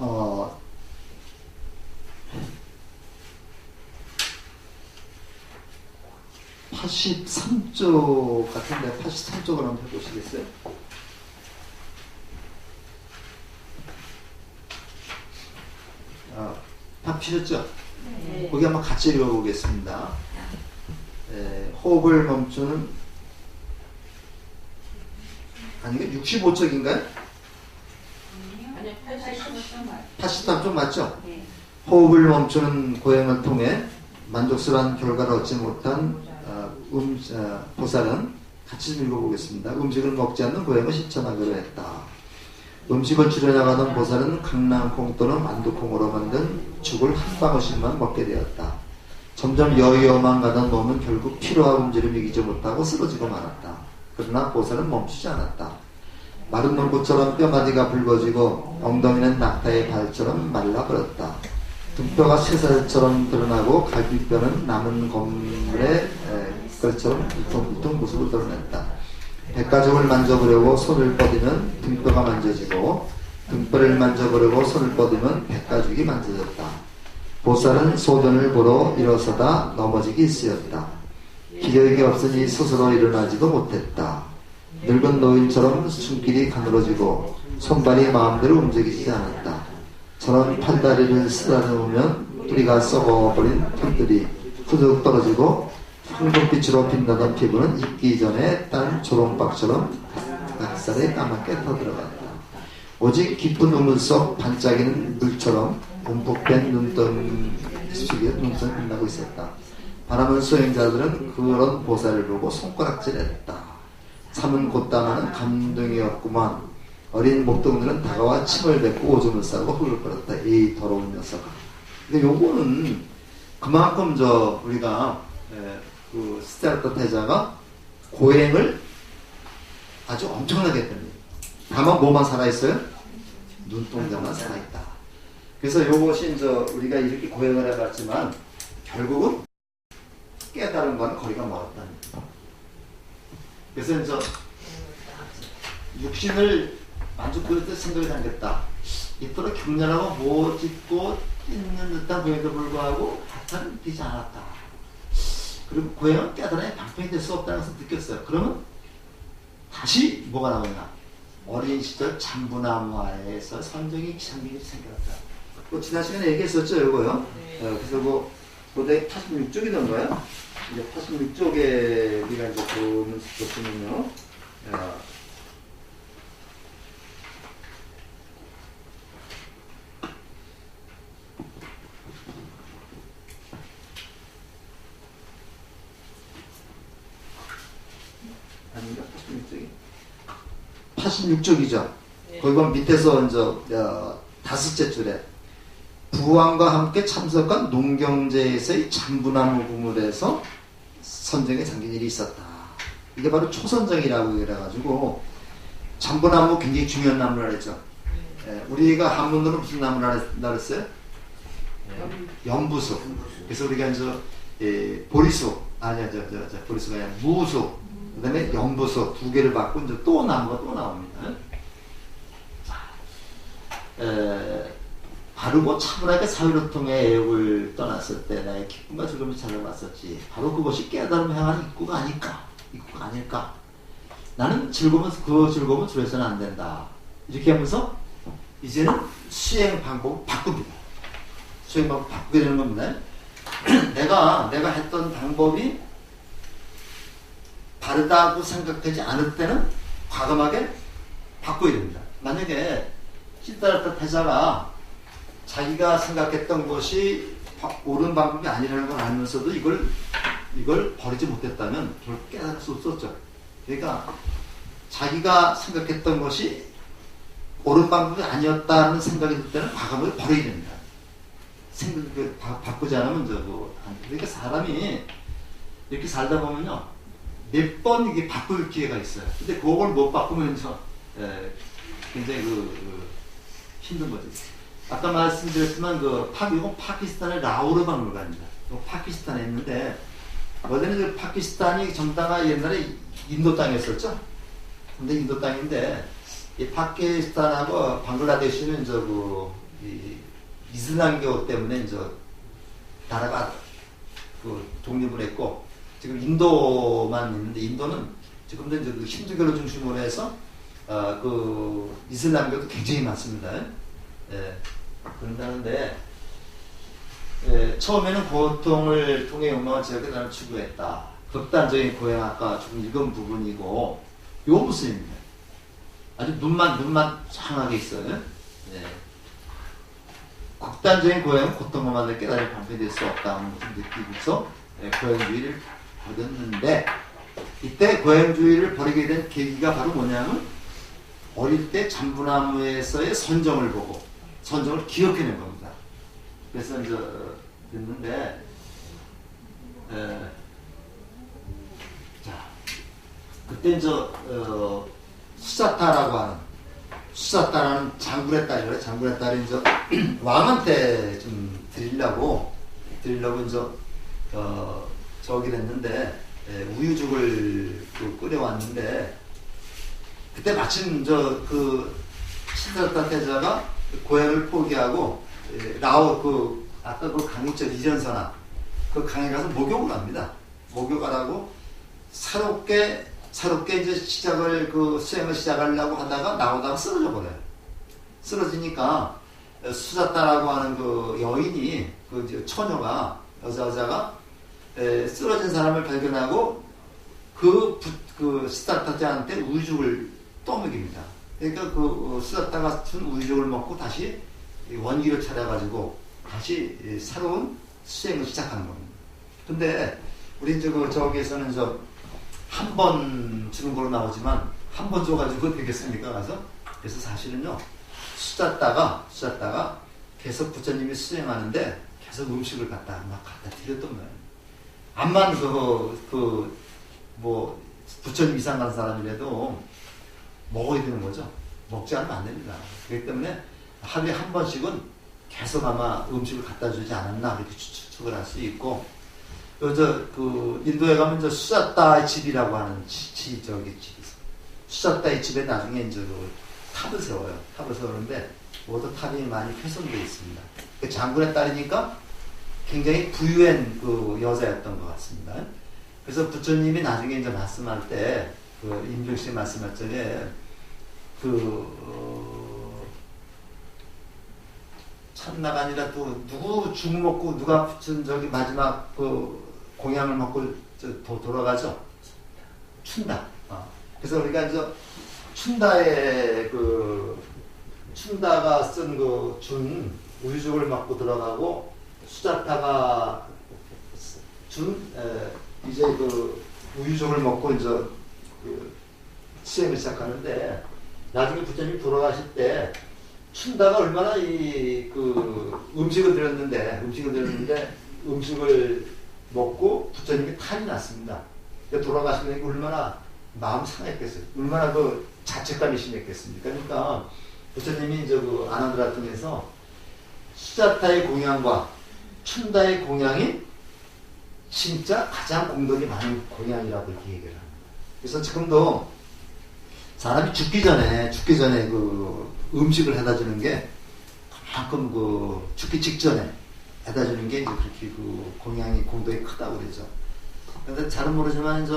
어, 83쪽 같은데 83쪽을 한번 해보시겠어요? 다 피셨죠? 네. 거기 한번 같이 읽어보겠습니다. 호흡을 멈추는 아니 이게 65쪽인가요? 아니요, 85점 맞아요. 83쪽 맞죠? 네. 호흡을 멈추는 고행을 통해 만족스러운 결과를 얻지 못한 보살은 같이 읽어보겠습니다. 음식을 먹지 않는 고행을 실천하기로 했다. 음식을 줄여나가던 보살은 강낭콩 또는 만두콩으로 만든 죽을 한 방울씩만 먹게 되었다. 점점 여위어만 가던 몸은 결국 피로와 움직임을 이기지 못하고 쓰러지고 말았다. 그러나 보살은 멈추지 않았다. 마른 농구처럼 뼈마디가 붉어지고 엉덩이는 낙타의 발처럼 말라버렸다. 등뼈가 쇠살처럼 드러나고 갈비뼈는 남은 건물의 것처럼 울퉁불퉁 모습을 드러냈다. 백가죽을 만져보려고 손을 뻗으면 등뼈가 만져지고 등뼈를 만져보려고 손을 뻗으면 백가죽이 만져졌다. 보살은 소변을 보러 일어서다 넘어지기 일쑤였다. 기력이 없으니 스스로 일어나지도 못했다. 늙은 노인처럼 손길이 가늘어지고 손발이 마음대로 움직이지 않았다. 저런 팔다리를 쓰다듬으면 뿌리가 썩어버린 털들이 후둑 떨어지고 황금빛으로 빛나던 피부는 익기 전에 딴 조롱박처럼 닭살에 까맣게 터들어갔다. 오직 깊은 우물 속 반짝이는 물처럼 움푹 뺀 눈덩이 속에 눈썹이 빛나고 있었다. 바람은 수행자들은 그런 보살을 보고 손가락질했다. 참은 곧담하는 감동이었구만. 어린 목동들은 다가와 침을 뱉고 오줌을 싸고 흐물거렸다. 이 더러운 녀석아. 근데 요거는 그만큼 우리가 그 시다르타 태자가 고행을 아주 엄청나게 했답니다. 다만 뭐만 살아있어요? 눈동자만 살아있다. 그래서 요것이 우리가 이렇게 고행을 해봤지만 결국은 깨달은 거는 거리가 멀었다는 거예요. 그래서 육신을 만족할 때 생각이 담겼다. 이토록 격렬하고 모짓고 있는 듯한 고행에도 불구하고 발탄은 되지 않았다. 그리고 고행은 깨달음의 방편이 될 수 없다는 것을 느꼈어요. 그러면 다시 뭐가 나오냐? 어린 시절 잠부나무에서 선정이 기상민이 생겼다. 지난 시간에 얘기했었죠, 이거요. 그래서 고대 86쪽이던가요? 이제 86쪽에 우리가 이제 보시면요. 아닌가? 86쪽이죠. 거기 보면 밑에서 다섯째 줄에 부왕과 함께 참석한 농경제에서의 잠부나무 구물에서 선정에 잠긴 일이 있었다. 이게 바로 초선정이라고 그래가지고 잠부나무 굉장히 중요한 나무라 그랬죠. 우리가 한문으로 무슨 나무라 그랬어요? 연부수. 그래서 우리가 보리수, 보리수가 아니라 무수, 그 다음에 연부수 두 개를 받고 또 나무가 또 나옵니다. 바르고 차분하게 사회를 통해 애욕을 떠났을 때 나의 기쁨과 즐거움을 찾아봤었지. 바로 그것이 깨달음을 향한 입구가 아닐까. 나는 그 즐거움은 두려서는 안 된다. 이렇게 하면서 이제는 수행 방법을 바꿉니다. 수행 방법 바꾸게 되는 겁니다. 내가 했던 방법이 바르다고 생각하지 않을 때는 과감하게 바꿔야 됩니다. 만약에 시다르타 태자가 자기가 생각했던 것이 옳은 방법이 아니라는 걸 알면서도 이걸 버리지 못했다면 결국 깨달을 수 없었죠. 그러니까 자기가 생각했던 것이 옳은 방법이 아니었다는 생각이 들 때는 과감하게 버려야 됩니다. 생각을 바꾸지 않으면 그러니까 사람이 이렇게 살다 보면요 몇 번 이게 바꿀 기회가 있어요. 근데 그걸 못 바꾸면 굉장히 힘든 거죠. 아까 말씀드렸지만 이건 파키스탄의 라오르 박물관입니다. 파키스탄에 있는데 원래는 파키스탄이 정당화 옛날에 인도 땅이었었죠. 근데 인도 땅인데 이 파키스탄하고 방글라데시는 이슬람교 때문에 나라가 독립을 했고 지금 인도만 있는데 인도는 지금도 힌두교를 중심으로 해서 이슬람교도 굉장히 많습니다. 예, 그런다는데 처음에는 고통을 통해 욕망을 지역에 나를 추구했다. 극단적인 고행 아까 좀 읽은 부분이고 요 무슨입니다. 아주 눈만 장하게 있어요. 예. 극단적인 고행은 고통만을 깨달을 방편될 수 없다는 것을 느끼고서 고행주의를 버렸는데 이때 고행주의를 버리게 된 계기가 바로 뭐냐면 어릴 때 잠부나무에서의 선정을 보고 선정을 기억해낸 겁니다. 그래서 됐는데 자 그때 수사타라는 장군의 딸이래요. 장군의 딸이 왕한테 좀 드리려고 저기 됐는데 우유죽을 끓여왔는데 그때 마침 시사타 태자가 고향을 포기하고 아까 강이 있죠. 이전선암 강에 가서 목욕을 합니다. 목욕을 하고 사롭게 이제 수행을 시작하려고 하다가 나오다가 쓰러져 버려요. 쓰러지니까 수사타라고 하는 여인이 여자가 쓰러진 사람을 발견하고 시사타한테 우유죽을 떠먹입니다. 그러니까 수사타가 준 우유죽을 먹고 다시 원기를 차려가지고 다시 새로운 수행을 시작하는 겁니다. 근데 우리 저기에서는 한 번 주는 걸로 나오지만 한 번 줘가지고 되겠습니까? 그래서 사실은요 수자다가 계속 부처님이 수행하는데 계속 음식을 갖다 드렸던 거예요. 암만 부처님 이상 가는 사람이라도 먹어야 되는 거죠. 먹지 않으면 안 됩니다. 그렇기 때문에 하루에 한 번씩은 계속 아마 음식을 갖다 주지 않았나 그렇게 추측을 할 수 있고 인도에 가면 수자타의 집이라고 하는 집이 있어요. 수자타의 집에 나중에 탑을 세워요. 탑을 세우는데 모두 탑이 많이 훼손되어 있습니다. 장군의 딸이니까 굉장히 부유한 여자였던 것 같습니다. 그래서 부처님이 나중에 말씀할 때 임종씨 말씀할 적에 참나가 아니라 누구 죽 먹고 누가 붙은 마지막 공양을 먹고 돌아가죠? 춘다. 그래서 우리가 춘다가 쓴 준 우유죽을 먹고 들어가고 수자타가 이제 우유죽을 먹고 수행을 시작하는데 나중에 부처님이 돌아가실 때 춘다가 얼마나 음식을 드렸는데 음식을 먹고 부처님이 탈이 났습니다. 돌아가시면 얼마나 마음 상했겠어요. 얼마나 자책감이 심했겠습니까? 그러니까 부처님이 아난드라 통해서 수자타의 공양과 춘다의 공양이 진짜 가장 공덕이 많은 공양이라고 이렇게 얘기를 합니다. 그래서 지금도 사람이 죽기 전에 음식을 해다 주는 게 그만큼 죽기 직전에 해다 주는 게 이제 그렇게 공양이 공덕이 크다고 그러죠. 근데 잘은 모르지만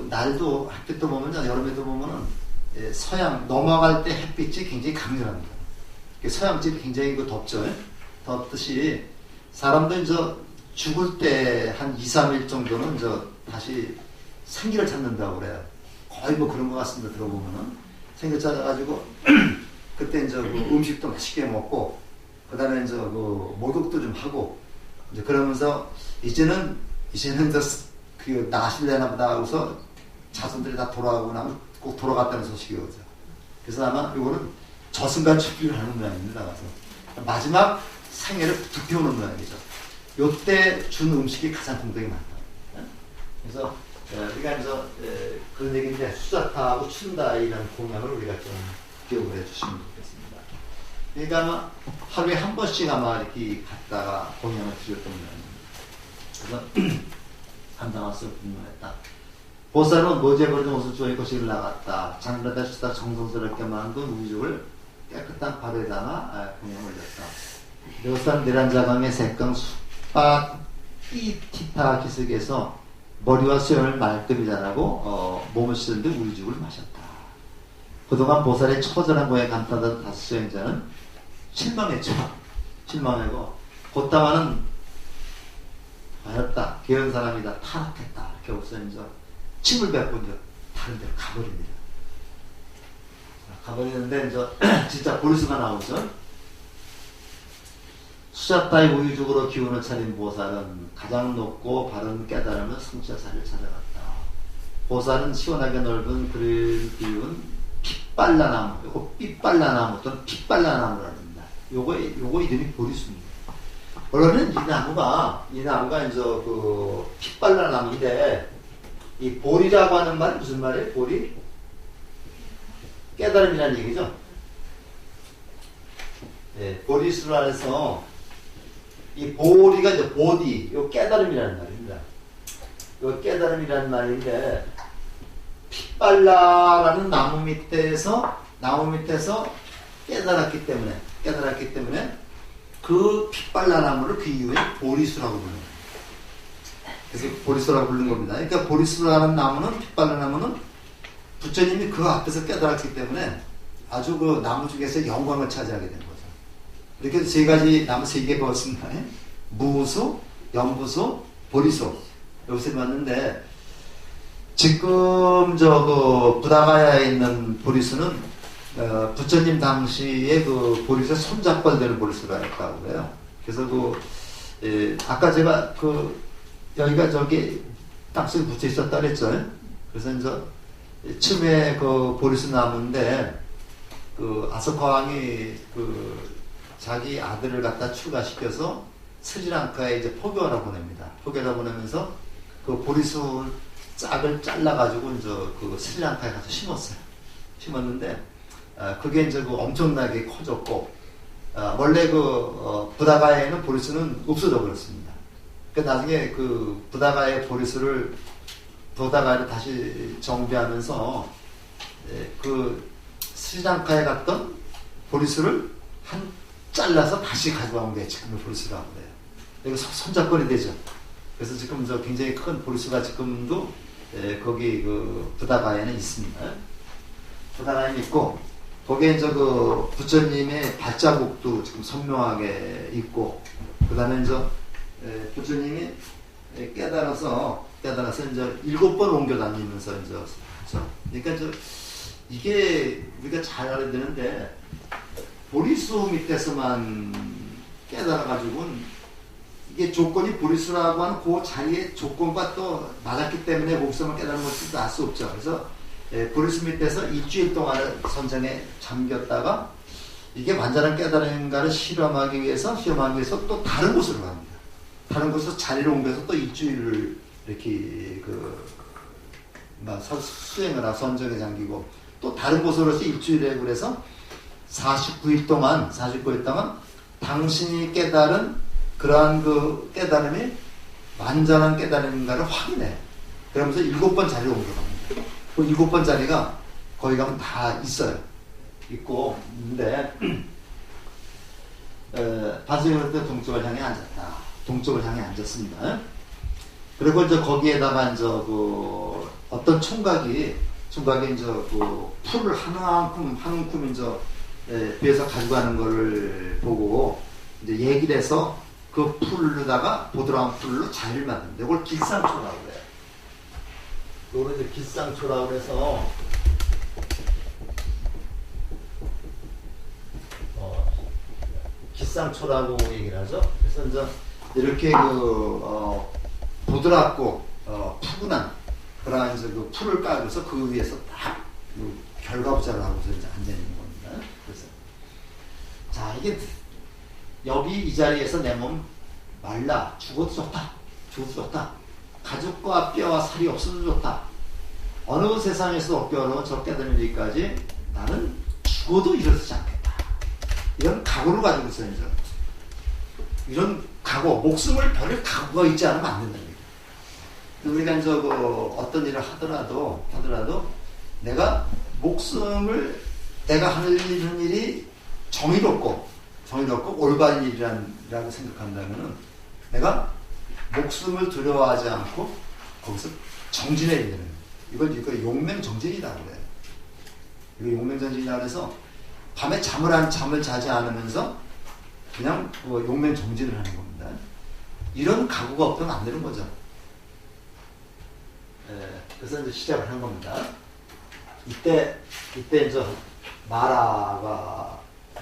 날도 햇빛도 보면 여름에도 보면은 서양 넘어갈 때 햇빛이 굉장히 강렬합니다. 서양집이 굉장히 덥죠. 덥듯이 사람도 죽을 때 한 2, 3일 정도는 다시 생기를 찾는다고 그래요. 거의 그런 것 같습니다. 들어보면은 생기 찾아가지고 그때 음식도 맛있게 먹고 그다음에 목욕도 좀 하고 그러면서 이제는 나실래나 보다 하고서 자손들이 다 돌아가고 나면 꼭 돌아갔다는 소식이 오죠. 그래서 아마 이거는 저승간 축기를 하는 모양입니다. 나가서 마지막 생애를 득 태우는 모양이죠. 요때 준 음식이 가장 공덕이 많다. 그래서 우리가 이제 그런 얘기인데 수자타하고 춘다 이런 공양을 우리가 좀 기억을 해주시면 좋겠습니다. 그러니까 아마 하루에 한 번씩 아마 이렇게 갔다가 공양을 드렸던 모양입니다. 그래서 한당화스를 분명했다. 보살은 모재버린 옷을 주어 입고 시를 나갔다. 장르다 쓰다 정성스럽게 만든 우주를 깨끗한 발에 담아 공양을 올렸다. 묘산 내란자강의 색강 숙박 띠티타 기슭에서 머리와 수염을 말끔히 자라고 몸을 씻는데 우유죽을 마셨다. 그동안 보살의 처절한 모에 감탄하던 다섯 수행자는 실망했죠. 실망하고 곧다마는 하였다. 게으른 사람이다. 타락했다. 이렇게 없어져 침을 뱉고 이제 다른 데로 가버립니다. 가버리는데 이제 진짜 보리수가 나오죠. 수자타의 우유죽으로 기운을 차린 보살은 가장 높고 바른 깨달음을 성취한 자리를 찾아갔다. 보살은 시원하게 넓은 그를 비운 핏발라나무, 요거 핏발라나무 또는 핏발라나무라고 합니다. 요거 이름이 보리수입니다. 원래는 이 나무가 이제 그 핏발라나무인데 이 보리라고 하는 말이 무슨 말이에요? 보리? 깨달음이라는 얘기죠. 네, 보리수를 안에서 이 보리가 이제 보디, 요 깨달음이라는 말입니다. 요 깨달음이라는 말인데, 핏발라라는 나무 밑에서 깨달았기 때문에, 그 핏발라 나무를 그 이후에 보리수라고 부르는 거예요. 그래서 보리수라고 부르는 겁니다. 그러니까 보리수라는 나무는, 핏발라 나무는 부처님이 그 앞에서 깨달았기 때문에 아주 그 나무 중에서 영광을 차지하게 된 거죠. 이렇게 세 가지 나무 세 개 배웠습니다. 무수, 연부수, 보리수. 여기서 봤는데, 지금 그 부다가야에 있는 보리수는 부처님 당시에 그 보리수의 손잡벌 되는 보리수가 있다고 그래요. 그래서 아까 제가 여기가 저기 땅속에 붙여 있었다 그랬죠. 그래서 이제 처음에 그 보리수 나무인데, 아소카 왕이 자기 아들을 갖다 출가시켜서 스리랑카에 이제 포교하러 보냅니다. 포교하러 보내면서 그 보리수 짝을 잘라가지고 이제 스리랑카에 가서 심었어요. 심었는데, 그게 이제 엄청나게 커졌고, 원래 부다가야에는 보리수는 없어져 버렸습니다. 나중에 부다가야 보리수를 부다가야로 다시 정비하면서, 스리랑카에 갔던 보리수를 잘라서 다시 가져온 게 지금의 보리수라고 해요. 이거 손잡거리 되죠. 그래서 지금 굉장히 큰 보리수가 지금도 거기 부다가야에는 있습니다. 부다가야에 있고, 거기에 이제 부처님의 발자국도 지금 선명하게 있고, 그 다음에 이제 부처님이 깨달아서 이제 7번 옮겨 다니면서 이제 하죠. 그러니까 이게 우리가 잘 알아야 되는데, 보리수 밑에서만 깨달아가지고는 이게 조건이 보리수라고 하는 그 자리의 조건과 또 맞았기 때문에 거기서만 깨달은 것도 알 수 없죠. 그래서 보리수 밑에서 일주일 동안 선정에 잠겼다가 이게 완전한 깨달음인가를 실험하기 위해서 또 다른 곳으로 갑니다. 다른 곳에서 자리를 옮겨서 또 일주일을 이렇게 수행을 하고 선정에 잠기고, 또 다른 곳으로서 일주일에 그래서 49일 동안 당신이 깨달은 그러한 깨달음이 완전한 깨달음인가를 확인해. 그러면서 7번 자리를 옮겨갑니다. 그 7번 자리가 거기 가면 다 있어요. 있는데, 반석이 때 동쪽을 향해 앉았다. 동쪽을 향해 앉았습니다. 그리고 이제 거기에다가 이제 어떤 총각이 이제 풀을 한 움큼 이제 배에서 가져가는 거를 보고 이제 얘기를 해서 그 풀로다가 보드라운 풀로 자리를 만듭니다. 이걸 길상초라고 해요. 이걸 이제 길상초라고 해서 길상초라고 얘기를 하죠. 그래서 이제 이렇게 부드럽고 푸근한 그러한 이제 풀을 깔고서 그 위에서 딱 결과부자를 하고서 이제 앉아 있는 겁니다. 그래서 자 이게 여기 이 자리에서 내 몸 말라 죽어도 좋다. 죽어도 좋다. 가죽과 뼈와 살이 없어도 좋다. 어느 세상에서 얻기 어려운 저 깨달은 일까지 나는 죽어도 일어서지 않겠다. 이런 각오를 가지고 있어요. 이런 각오, 목숨을 버릴 각오가 있지 않으면 안 된다는 얘기예요. 우리가 이제 어떤 일을 하더라도 내가 목숨을 내가 하는 일이 정의롭고 올바른 일이라고 생각한다면은 내가 목숨을 두려워하지 않고 거기서 정진해야 되는 거예요. 이걸 용맹정진이라고 그래요. 이거 용맹정진이라고 해서 밤에 잠을 자지 않으면서 그냥 용맹정진을 하는 겁니다. 이런 각오가 없으면 안 되는 거죠. 그래서 이제 시작을 한 겁니다. 이때 이제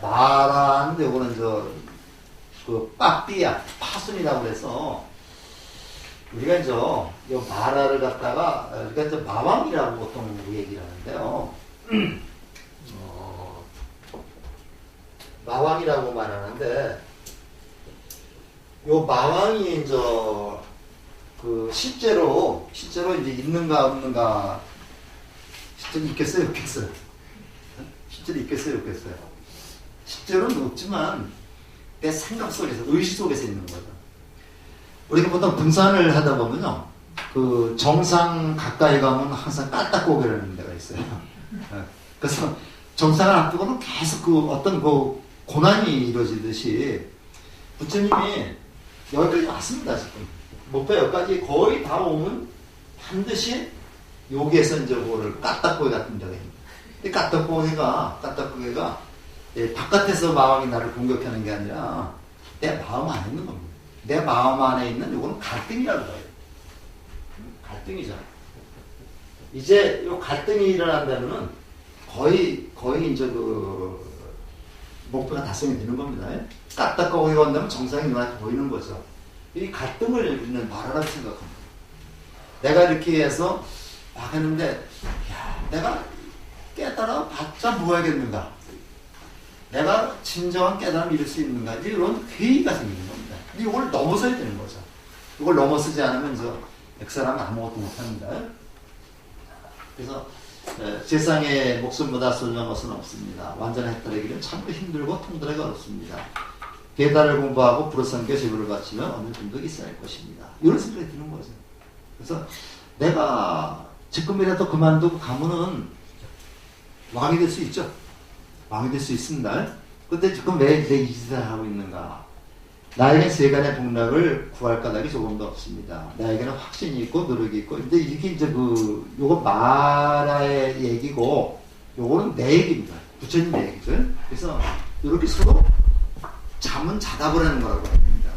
마라인데 요거는 그 빠삐야 파순이라고 해서 우리가 이제 이 마라를 갖다가 우리가 이제 마왕이라고 보통 얘기를 하는데요. 마왕이라고 말하는데 요 마왕이 이제 그 실제로 이제 있는가 없는가 실제로 있겠어요 없겠어요? 실제로 있겠어요 없겠어요? 실제로는 없지만 내 생각 속에서 의식 속에서 있는 거죠. 우리가 보통 등산을 하다 보면요 그 정상 가까이 가면 항상 까딱고개라는 데가 있어요. 그래서 정상을 앞두고는 계속 그 어떤 그 고난이 이루어지듯이 부처님이 여기까지 왔습니다. 지금 목표 여기까지 거의 다 오면 반드시 여기에서 이제 그거를 까딱고개 같은 데가 있습니다. 이 까딱고개가 바깥에서 마왕이 나를 공격하는 게 아니라 내 마음 안에 있는 겁니다. 내 마음 안에 있는 요거는 갈등이라고 해요. 갈등이죠. 이제 요 갈등이 일어난다면은 거의 이제 그 목표가 달성이 되는 겁니다. 까딱거기가 온다면 정상이 눈앞에 보이는 거죠. 이 갈등을 우리는 말하라고 생각합니다. 내가 이렇게 해서 막 했는데, 내가 깨달아 봤자 뭐 하겠는가? 내가 진정한 깨달음을 이룰 수 있는가? 이런 회의가 생기는 겁니다. 근데 이걸 넘어서야 되는 거죠. 이걸 넘어서지 않으면 그 사람은 아무것도 못합니다. 그래서 세상에 목숨보다 소중한 것은 없습니다. 완전한 해탈하기는 참으로 힘들고 통달하기 어렵습니다. 계달을 공부하고 불어선교 제부를 바치면 어느 정도 있어야 할 것입니다. 이런 생각이 드는 거죠. 그래서 내가 지금이라도 그만두고 가면은 왕이 될 수 있죠. 왕이 될 수 있습니다. 근데 지금 왜 내 이 짓을 하고 있는가? 나에겐 세간의 복락을 구할 까닭이 조금도 없습니다. 나에게는 확신이 있고 노력이 있고. 근데 이게 이제 요거 마라의 얘기고, 요거는 내 얘기입니다. 부처님 내 얘기죠. 그래서 이렇게 서로 잠은 자다 보라는 거라고 합니다.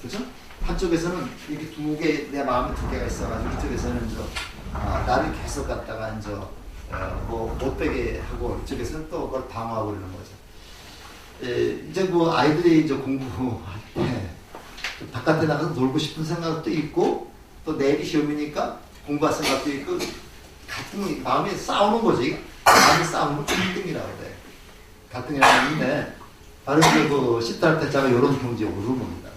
그죠? 한쪽에서는 이렇게 내 마음에 두 개가 있어가지고, 이쪽에서는 나를 계속 갖다가 못 되게 하고, 이쪽에서는 또 그걸 방어하고 이러는 거죠. 이제 아이들이 이제 공부할 때 바깥에 나가서 놀고 싶은 생각도 있고 또 내일이 시험이니까 공부할 생각도 있고 갈등이 마음이 싸우는 거죠. 마음이 싸우는 걸 갈등이라고 그래. 갈등이라고 하는데 바로 이제 시탈 때자가 이런 경지에 오르는 겁니다.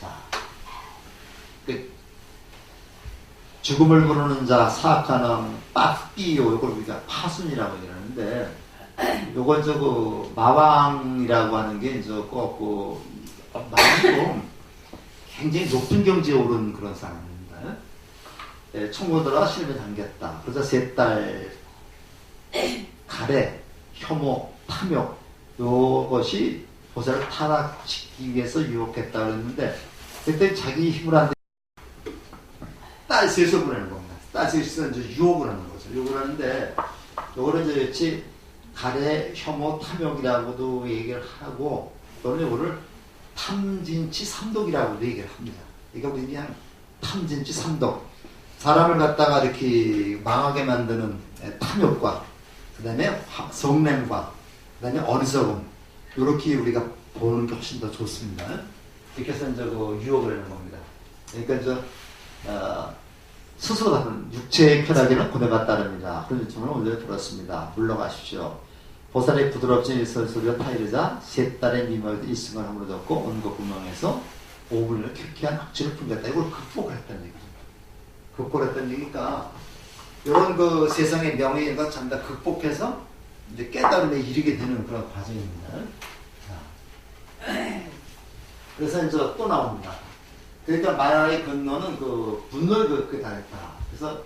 자, 죽음을 부르는 자, 사악하는 빠삐요, 이걸 우리가 파순이라고 얘기하는데, 요건 마왕이라고 하는 게 마왕도 굉장히 높은 경지에 오른 그런 사람입니다. 청고들아 실험에 담겼다. 그래서 세 딸 가래, 혐오, 탐욕, 요것이 보살을 타락시키기 위해서 유혹했다 그랬는데, 그때 자기 힘을 안 딸 셋을 보내는 겁니다. 딸 셋은 이제 유혹을 하는 거죠. 유혹을 하는데, 요거를 이제 역시 가래, 혐오, 탐욕이라고도 얘기를 하고, 또는 요거를 탐진치 삼독이라고도 얘기를 합니다. 그러니까 우리 그냥 탐진치 삼독. 사람을 갖다가 이렇게 망하게 만드는 탐욕과, 그 다음에 성냄과, 그 다음에 어리석음. 요렇게 우리가 보는 게 훨씬 더 좋습니다. 이렇게 해서 이제 유혹을 하는 겁니다. 그러니까 스스로 하는 육체의 쾌락에는 고뇌가 따릅니다. 그런 요청을 올려 들었습니다. 물러가십시오. 보살의 부드럽진 일설 소리가 타이르자 세 딸의 미모에도 일승을 함으로 덮고 온갖 구멍에서 5분을 쾌쾌한 악취를 풍겼다. 이걸 극복을 했다는 얘기죠. 극복을 했다는 얘기니까 이런 그 세상의 명예인 것 전부 다 극복해서 이제 깨달음에 이르게 되는 그런 과정입니다. 자. 그래서 이제 또 나옵니다. 그러니까 마라의 근노는 그 분노를 그렇게 당했다. 그래서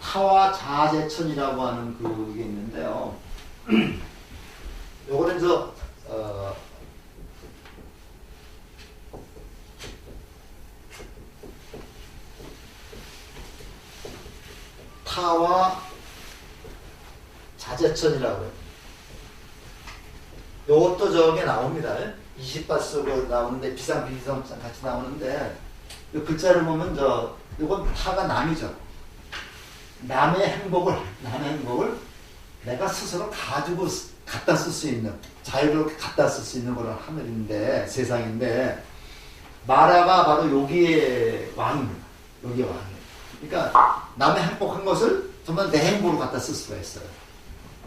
타와 자제천이라고 하는 그게 있는데요. 요거는 타와 자제천이라고 해요. 요것도 저게 나옵니다. 20바스로 나오는데 비상비상 같이 나오는데 이 글자를 보면 요건 타가 남이죠. 남의 행복을 내가 스스로 가지고 갖다 쓸 수 있는 자유롭게 갖다 쓸 수 있는 그런 하늘인데 세상인데 마라가 바로 여기의 왕입니다. 여기의 왕이에요. 그러니까 남의 행복한 것을 정말 내 행복으로 갖다 쓸 수가 있어요.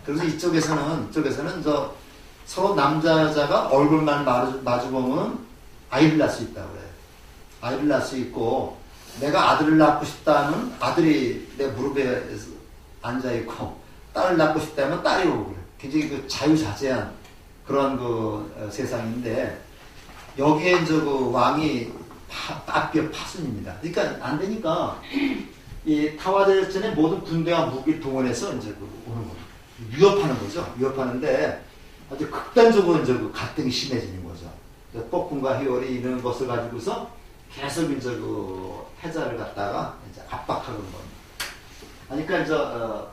그래서 이쪽에서는 서로 남자 여자가 얼굴만 마주보면 아이를 낳을 수 있다고 그래요. 아이를 낳을 수 있고 내가 아들을 낳고 싶다면 아들이 내 무릎에 앉아있고 딸을 낳고 싶다면 딸이 오고 그래요. 굉장히 그 자유자재한 그런 그 세상인데 여기에 그 왕이 파순입니다. 그러니까 안 되니까 이 타와대전에 모든 군대와 무기를 동원해서 오는 거예요. 위협하는 거죠. 위협하는데 아주 극단적으로 그 갈등이 심해지는 거죠. 뻑군과 희월이 이런 것을 가지고서 계속 그 해자를 갖다가 이제 압박하는 겁니다. 그러니까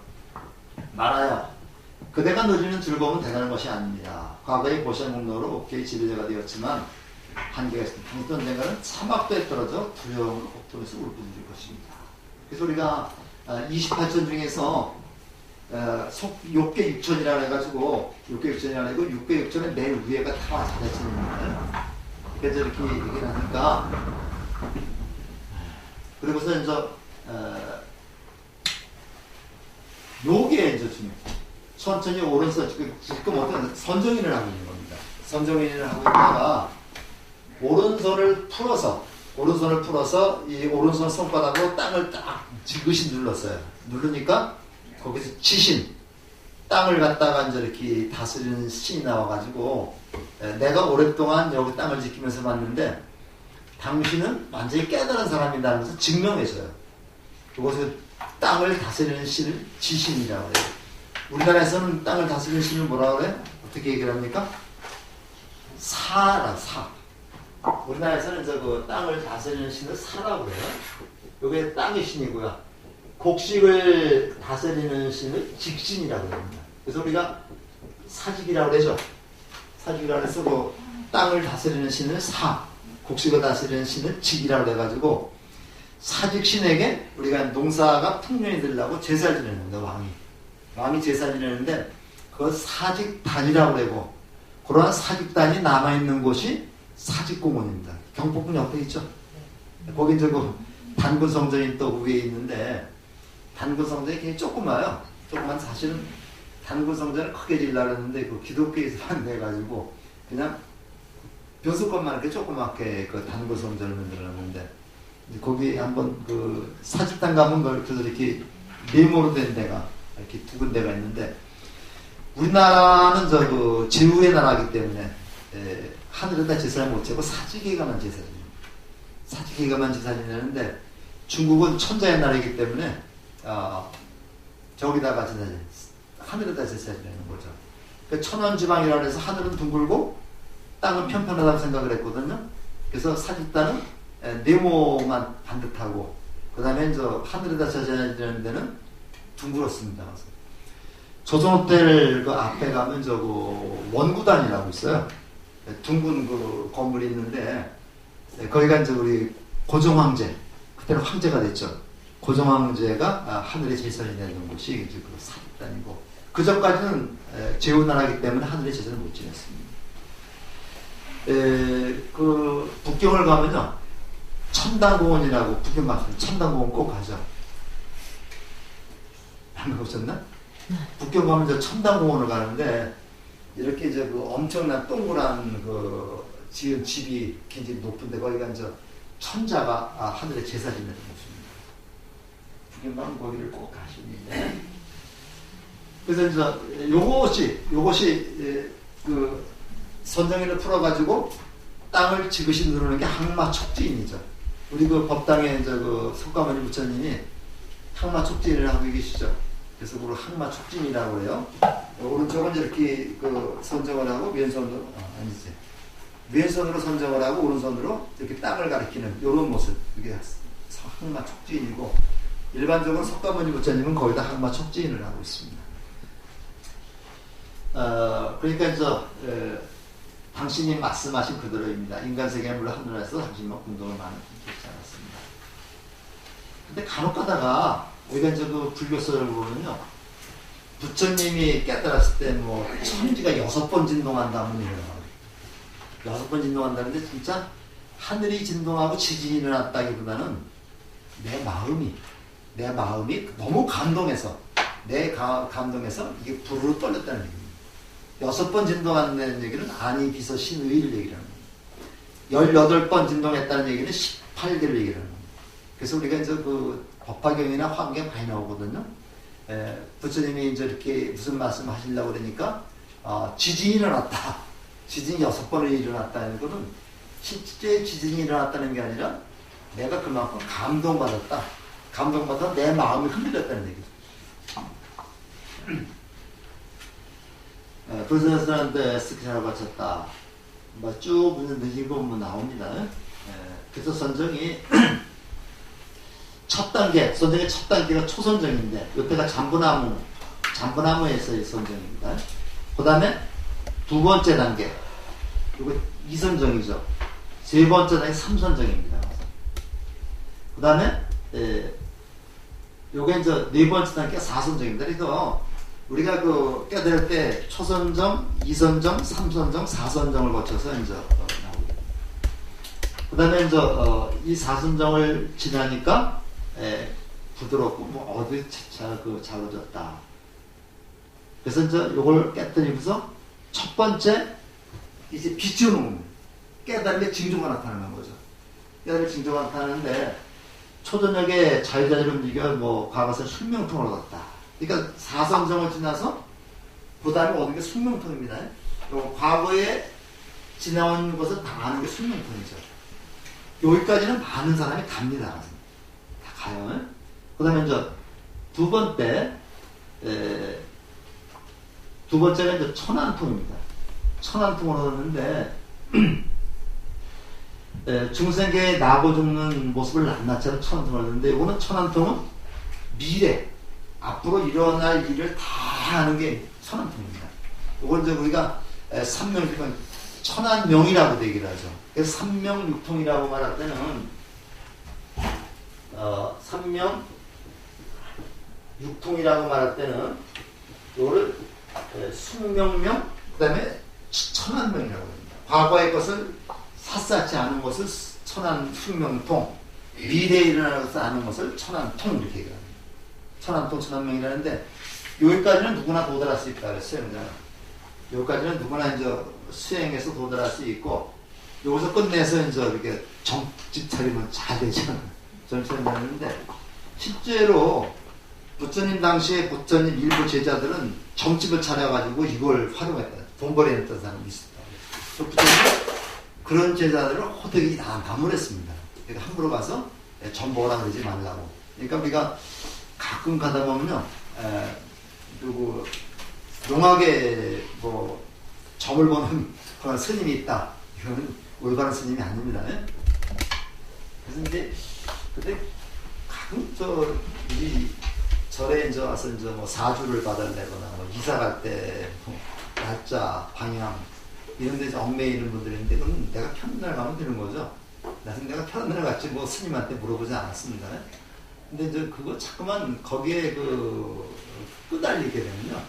말아요. 그대가 누리는 즐거움은 대단한 것이 아닙니다. 과거의 보살목로로 옥계의 지배자가 되었지만 한계가 있습니다. 당시 언젠가는 사막도에 떨어져 두려움을 옥토에서 울부짖을 것입니다. 그래서 우리가 28천 중에서 욕계 육천이라고 해가지고 욕계 육천이라고 해고 육계 육천의 맨 위에가 타와 자제천입니다. 그래서 이렇게 얘기를 하니까 그리고서 요게 중요해요. 천천히 오른손 지금 어떤 선정인을 하고 있는 겁니다. 선정인을 하고 있다가 오른손을 풀어서 이 오른손 손바닥으로 땅을 딱 지그시 눌렀어요. 누르니까 거기서 지신 땅을 갖다가 이제 이렇게 다스리는 신이 나와가지고 내가 오랫동안 여기 땅을 지키면서 봤는데 당신은 완전히 깨달은 사람이라는 것을 증명해줘요. 그것을 땅을 다스리는 신을 지신이라고 해요. 우리나라에서는 땅을 다스리는 신을 뭐라고 그래요? 어떻게 얘기를 합니까? 사. 우리나라에서는 그 땅을 다스리는 신을 사라고 그래요. 이게 땅의 신이고요. 곡식을 다스리는 신을 직신이라고 합니다. 그래서 우리가 사직이라고 그러죠. 사직이라고 해서 그 땅을 다스리는 신을 사, 곡식을 다스리는 신을 직이라고 해가지고 사직신에게 우리가 농사가 풍년이 되려고 제사를 지내는 겁니다. 왕이 제사를 지내는데 그걸 사직단이라고 그러고 그러한 사직단이 남아있는 곳이 사직공원입니다. 경복궁 옆에 있죠. 거기 그 단군성전이 또 위에 있는데 단군성전이 굉장히 조그마요. 조그만 사실은 단군성전을 크게 지으려고 했는데 그 기독교에서만 내가지고 그냥 벼슬것만 이렇게 조그맣게 그 단군성전을 만들었는데 거기 한번 그 사직단 가면 그래서 이렇게 네모로 된 데가 이렇게 두 군데가 있는데 우리나라는 그 제후의 나라이기 때문에 하늘에다 제사를 못 지고 사직에가만 제사를 지내요. 사직에가만 제사를 지내는데 중국은 천자의 나라이기 때문에 저기다가 제사를 하늘에다 제사를 지내는 거죠. 그 천원지방이라고 해서 하늘은 둥글고 땅은 편편하다고 생각을 했거든요. 그래서 사직단은 네모만 반듯하고 그 다음에 하늘에다 제사를 지내는 데는 둥글었습니다. 조선호텔 그 앞에 가면 그 원구단이라고 있어요. 둥근 그 건물이 있는데 거기가 우리 고종황제 그때는 황제가 됐죠. 고종황제가 하늘에 제사를 내는 곳이 그 사직단이고 그 전까지는 제후나라이기 때문에 하늘에 제사를 못 지냈습니다. 그 북경을 가면요 천당공원이라고 북경 가면 천당공원 꼭 가죠. 안 가보셨나? 북경 가면 저 천당공원을 가는데 이렇게 이제 그 엄청난 동그란 그 지은 집이 굉장히 높은데 거기가 이제 천자가 하늘에 제사 지내는 모습입니다. 북경 가면 거기를 꼭 가시는데 그래서 이제 요것이 그 선정인을 풀어가지고 땅을 지그시 누르는 게 항마촉지인이죠. 우리 그 법당에 이제 그 석가모니 부처님이 항마촉지인을 하고 계시죠. 그래서 그걸 항마촉진이라고 해요. 오른쪽은 이렇게 그 선정을 하고 왼손으로 아니지 왼손으로 선정을 하고 오른손으로 이렇게 땅을 가리키는 이런 모습 이게 항마촉진이고 일반적으로 석가모니 부처님은 거의 다 항마촉진을 하고 있습니다. 그러니까 이제 당신이 말씀하신 그대로입니다. 인간 세계는 물론 하늘에서 당신과 공동을 많이 듣지 않았습니다. 근데 간혹 가다가 우리가 이제 그 불교서를 보면요, 부처님이 깨달았을 때 뭐 천지가 6번 진동한다면 이래요. 6번 진동한다는데 진짜 하늘이 진동하고 지진이 일어났다기보다는 내 마음이 너무 감동해서 감동해서 이게 부르르 떨렸다는 얘기입니다. 6번 진동한다는 얘기는 아니 비서 신의를 얘기를 합니다. 18번 진동했다는 얘기는 18개를 얘기를 합니다. 그래서 우리가 이제 그 법화경이나 화경에 많이 나오거든요. 부처님이 이제 이렇게 무슨 말씀 하시려고 그러니까, 지진이 일어났다. 지진이 6번을 일어났다는 것은 실제 지진이 일어났다는 게 아니라 내가 그만큼 감동받았다. 감동받아 내 마음이 흔들렸다는 얘기죠. 불선선한테 스키를 바쳤다. 쭉 늦은 거 나옵니다. 그래서 선정이 첫 단계, 선정의 첫 단계가 초선정인데, 이때가 잠부나무에서의 선정입니다. 그 다음에 두 번째 단계, 이거 2선정이죠. 세 번째 단계 3선정입니다. 그 다음에, 요게 이제 네 번째 단계가 4선정입니다. 그래서 우리가 그 깨달을 때 초선정, 2선정, 3선정, 4선정을 거쳐서 이제 나오게 됩니다. 그 다음에 이제 이 4선정을 지나니까 부드럽고 뭐 어디 작아졌다. 그래서 이제 요걸 깨뜨리면서 첫 번째 이제 비추는 깨달음의 징조가 나타나는 거죠. 깨달음의 징조가 나타나는데 초저녁에 자유자재로 움직여 뭐 과거에는 숙명통을 얻었다. 그러니까 4선정을 지나서 그 다음에 얻은 게 숙명통입니다. 과거에 지나온 것을 다 아는 게 숙명통이죠. 여기까지는 많은 사람이 갑니다. 다 가요. 그 다음에 이제 두 번째가 이제 천안통입니다. 천안통을 얻었는데, 중생계에 나고 죽는 모습을 낱낱이 하는 천안통을 얻었는데, 이거는 천안통은 미래, 앞으로 일어날 일을 다 아는 게 천안통입니다. 이건 이제 우리가 삼명육통, 천안명이라고 얘기를 하죠. 그래서 삼명육통이라고 말할 때는, 삼명육통이라고 말할 때는, 이거를 숙명명, 그 다음에 천안명이라고 합니다. 과거의 것을 샅샅이 아는 것을 천안 숙명통, 미래에 일어날 것을 아는 것을 천안통 이렇게 얘기합니다. 천안통, 천안명이라는데 여기까지는 누구나 도달할 수 있다 그랬어요. 여기까지는 누구나 이제 수행해서 도달할 수 있고 여기서 끝내서 이제 이렇게 정집 차리면 잘 되잖아요. 정치하는데 실제로 부처님 당시에 부처님 일부 제자들은 정집을 차려가지고 이걸 활용했다. 돈벌이 했던 사람이 있었다. 부처님 그런 제자들을 호되게 다 나무랬습니다. 그러니까 함부로 가서 전보라 그러지 말라고. 그러니까 우리가 가끔 가다 보면요, 누구 용하게 뭐 점을 보는 그런 스님이 있다. 이거는 올바른 스님이 아닙니다. 그래서 이제 근데 가끔 우리 절에 이제 와서 이제 뭐 사주를 받아내거나 뭐 이사 갈 때 뭐 날짜, 방향 이런 데 얽매이는 분들이 있는데 그럼 내가 편한 날 가면 되는 거죠. 내가 편한 날 갔지 뭐 스님한테 물어보지 않았습니다. 근데 이제 그거 자꾸만 거기에 끄달리게 되면요.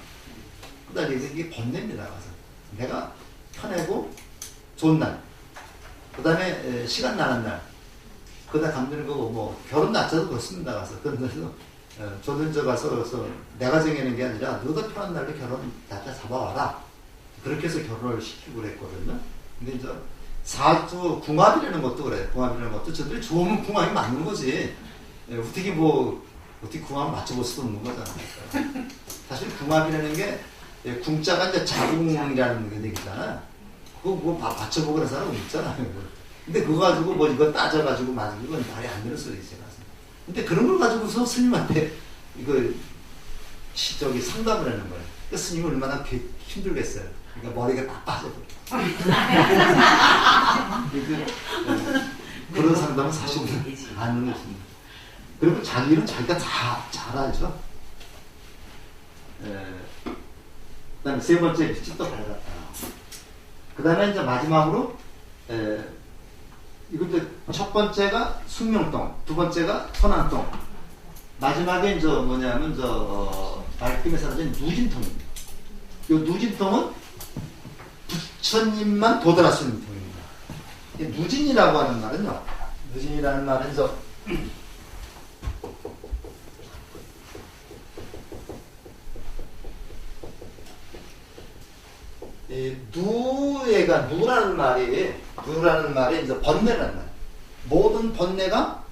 끄달리게 이게 번뇌입니다. 가서 내가 편하고 좋은 날, 그 다음에 시간 나는 날, 그다 감드는 거고 뭐 결혼 날짜도 그렇습니다. 가서 그래서 저도 저 가서 그래서 내가 정하는 게 아니라 너도 편한 날에 결혼 날짜 잡아와라. 그렇게 해서 결혼을 시키고 그랬거든요. 근데 이제 사주 궁합이라는 것도 그래. 궁합이라는 것도 저들이 좋으면 궁합이 맞는 거지. 어떻게 어떻게 궁합을 맞춰볼 수도 없는 거잖아요. 사실 궁합이라는 게 궁자가 이제 자궁이라는 게 되잖아. 그거 뭐 맞춰보고 그런 사람 없잖아요. 근데 그거 가지고 뭐 이거 따져가지고 맞은 건 말이 안 되는 소리지. 근데 그런 걸 가지고서 스님한테 이거 저기 상담을 하는 거예요. 그 스님이 얼마나 힘들겠어요. 그러니까 머리가 다 빠져버려. 그런 상담은 사실은 안 하는 것입니다. 그리고 자기 일은 자기가 잘 알죠. 그 다음에 세 번째 빛이 또 밝았다. 그 다음에 이제 마지막으로 이것도 첫 번째가 숙명동, 두 번째가 천안동, 마지막에 이제 뭐냐면 말끔에 사라진 누진통입니다. 이 누진통은 부처님만 도달할 수 있는 통입니다. 누진이라고 하는 말은요. 누진이라는 말은 누라는 말이 이제 번뇌라는 말. 모든 번뇌가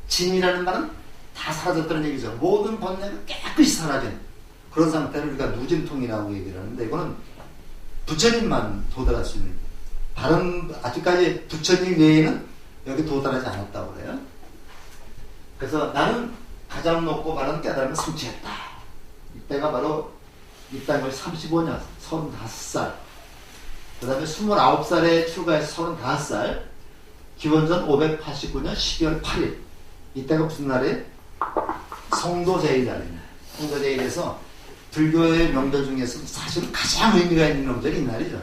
진이라는 말은 다 사라졌다는 얘기죠. 모든 번뇌가 깨끗이 사라진 그런 상태를 우리가 누진통이라고 얘기를 하는데 이거는 부처님만 도달할 수 있는 다른 아직까지 부처님 외에는 여기 도달하지 않았다고 그래요. 그래서 나는 가장 높고 바른 깨달음을 성취했다. 이때가 바로 이 땅을 35년, 35살. 그 다음에 29살에 출가해서 35살. 기원전 589년 12월 8일. 이때가 무슨 날이에요? 성도제일날입니다. 성도제일에서 불교의 명절 중에서 사실 가장 의미가 있는 명절이 이 날이죠.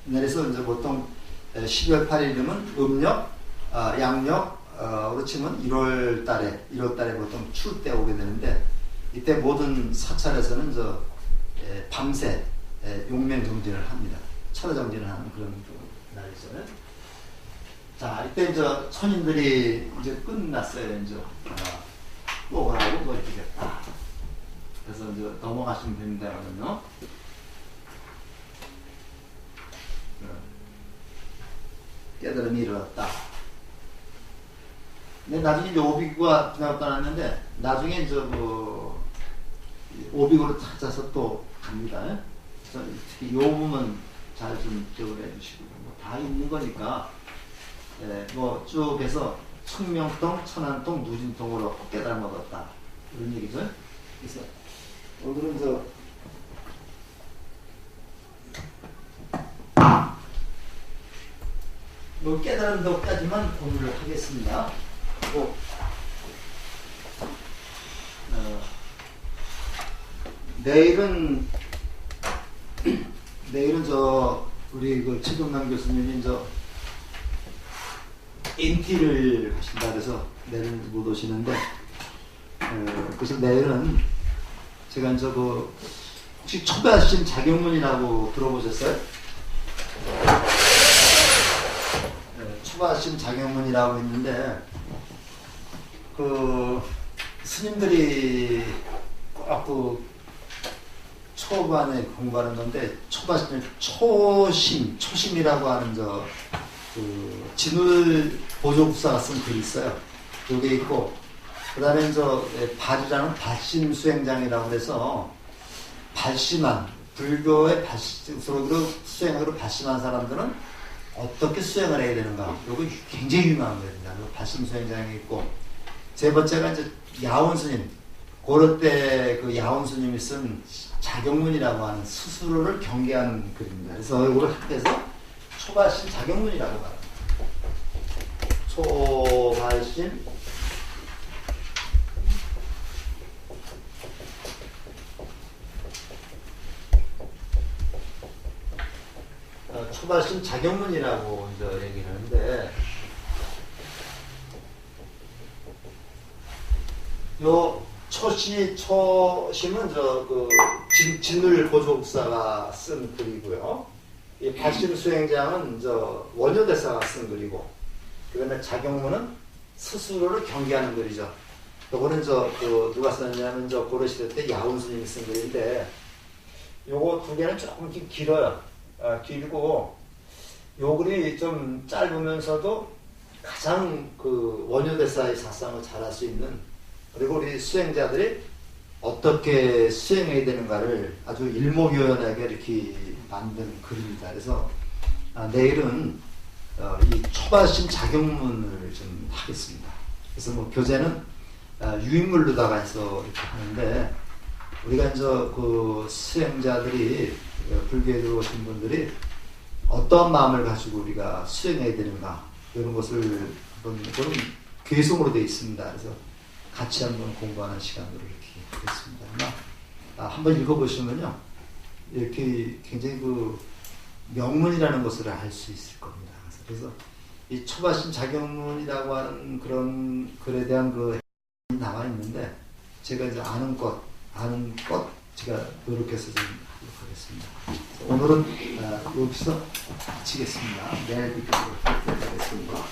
이 날에서 이제 보통 12월 8일이면 음력, 양력으로 치면 1월 달에 보통 추울 때 오게 되는데 이때 모든 사찰에서는 밤새 용맹 정진을 합니다. 철야 정진을 하는 그런 날이죠. 자, 이때 선인들이 이제 끝났어요. 목을 하고 뭐 이렇게 됐다. 그래서 넘어가시면 됩니다. 그러면요. 깨달음이 이르렀다. 근데 나중에 오비구가 나타났는데 나중에 오비구를 찾아서 또 갑니다. 특히 이 부분 잘 좀 기억을 해주시고 다 있는 거니까 쭉 해서 숙명동, 천안동, 누진동으로 깨달음 얻었다 이런 얘기죠. 그래서 오늘은 깨달음도까지만 공부를 하겠습니다. 그리고 내일은 우리 최종남 교수님이 NT를 하신다 그래서 내일 못 오시는데 그래서 내일은 제가 혹시 초배하신 자경문이라고 들어보셨어요? 초배하신 자경문이라고 있는데 스님들이 꼭 초반에 공부하는 건데 초심이라고 하는 진울 보조국사가 쓴 글이 있어요. 여기 있고 그 다음에 발이라는 발심 수행장이라고 해서 발심한 불교의 수행으로 발심한 사람들은 어떻게 수행을 해야 되는가 이거 굉장히 유명한 거입니다. 발심 수행장이 있고 세 번째가 야온 스님 고려 때 야온 스님이 쓴 자경문이라고 하는 스스로를 경계하는 글입니다. 그래서 이걸 합해서 초발심 자경문이라고 말합니다. 초발심 초발심 자경문이라고 얘기를 하는데 요 초심은 진울 보조국사가 쓴 글이고요. 이 발심 수행장은 원효대사가 쓴 글이고, 그 다음에 자경문은 스스로를 경계하는 글이죠. 요거는 누가 썼냐면 고려시대 때 야훈스님이 쓴 글인데, 요거 두 개는 조금 길어요. 길고, 요 글이 좀 짧으면서도 가장 원효대사의 사상을 잘할 수 있는, 그리고 우리 수행자들이 어떻게 수행해야 되는가를 아주 일목요연하게 이렇게 만든 글입니다. 그래서 내일은 이 초발심 작용문을 좀 하겠습니다. 그래서 뭐 교재는 유인물로다가 해서 이렇게 하는데, 우리가 이제 수행자들이 불교에 들어오신 분들이 어떤 마음을 가지고 우리가 수행해야 되는가, 이런 것을 한번, 그런 괴송으로 되어 있습니다. 그래서 같이 한번 공부하는 시간으로 이렇게 하겠습니다. 한번 읽어보시면요, 이렇게 굉장히 명문이라는 것을 알 수 있을 겁니다. 그래서 이 초바심 작용문이라고 하는 그런 글에 대한 나와 있는데, 제가 이제 아는 것 제가 노력해서 좀 하도록 하겠습니다. 오늘은 여기서 마치겠습니다. 내일 뵙도록 하겠습니다.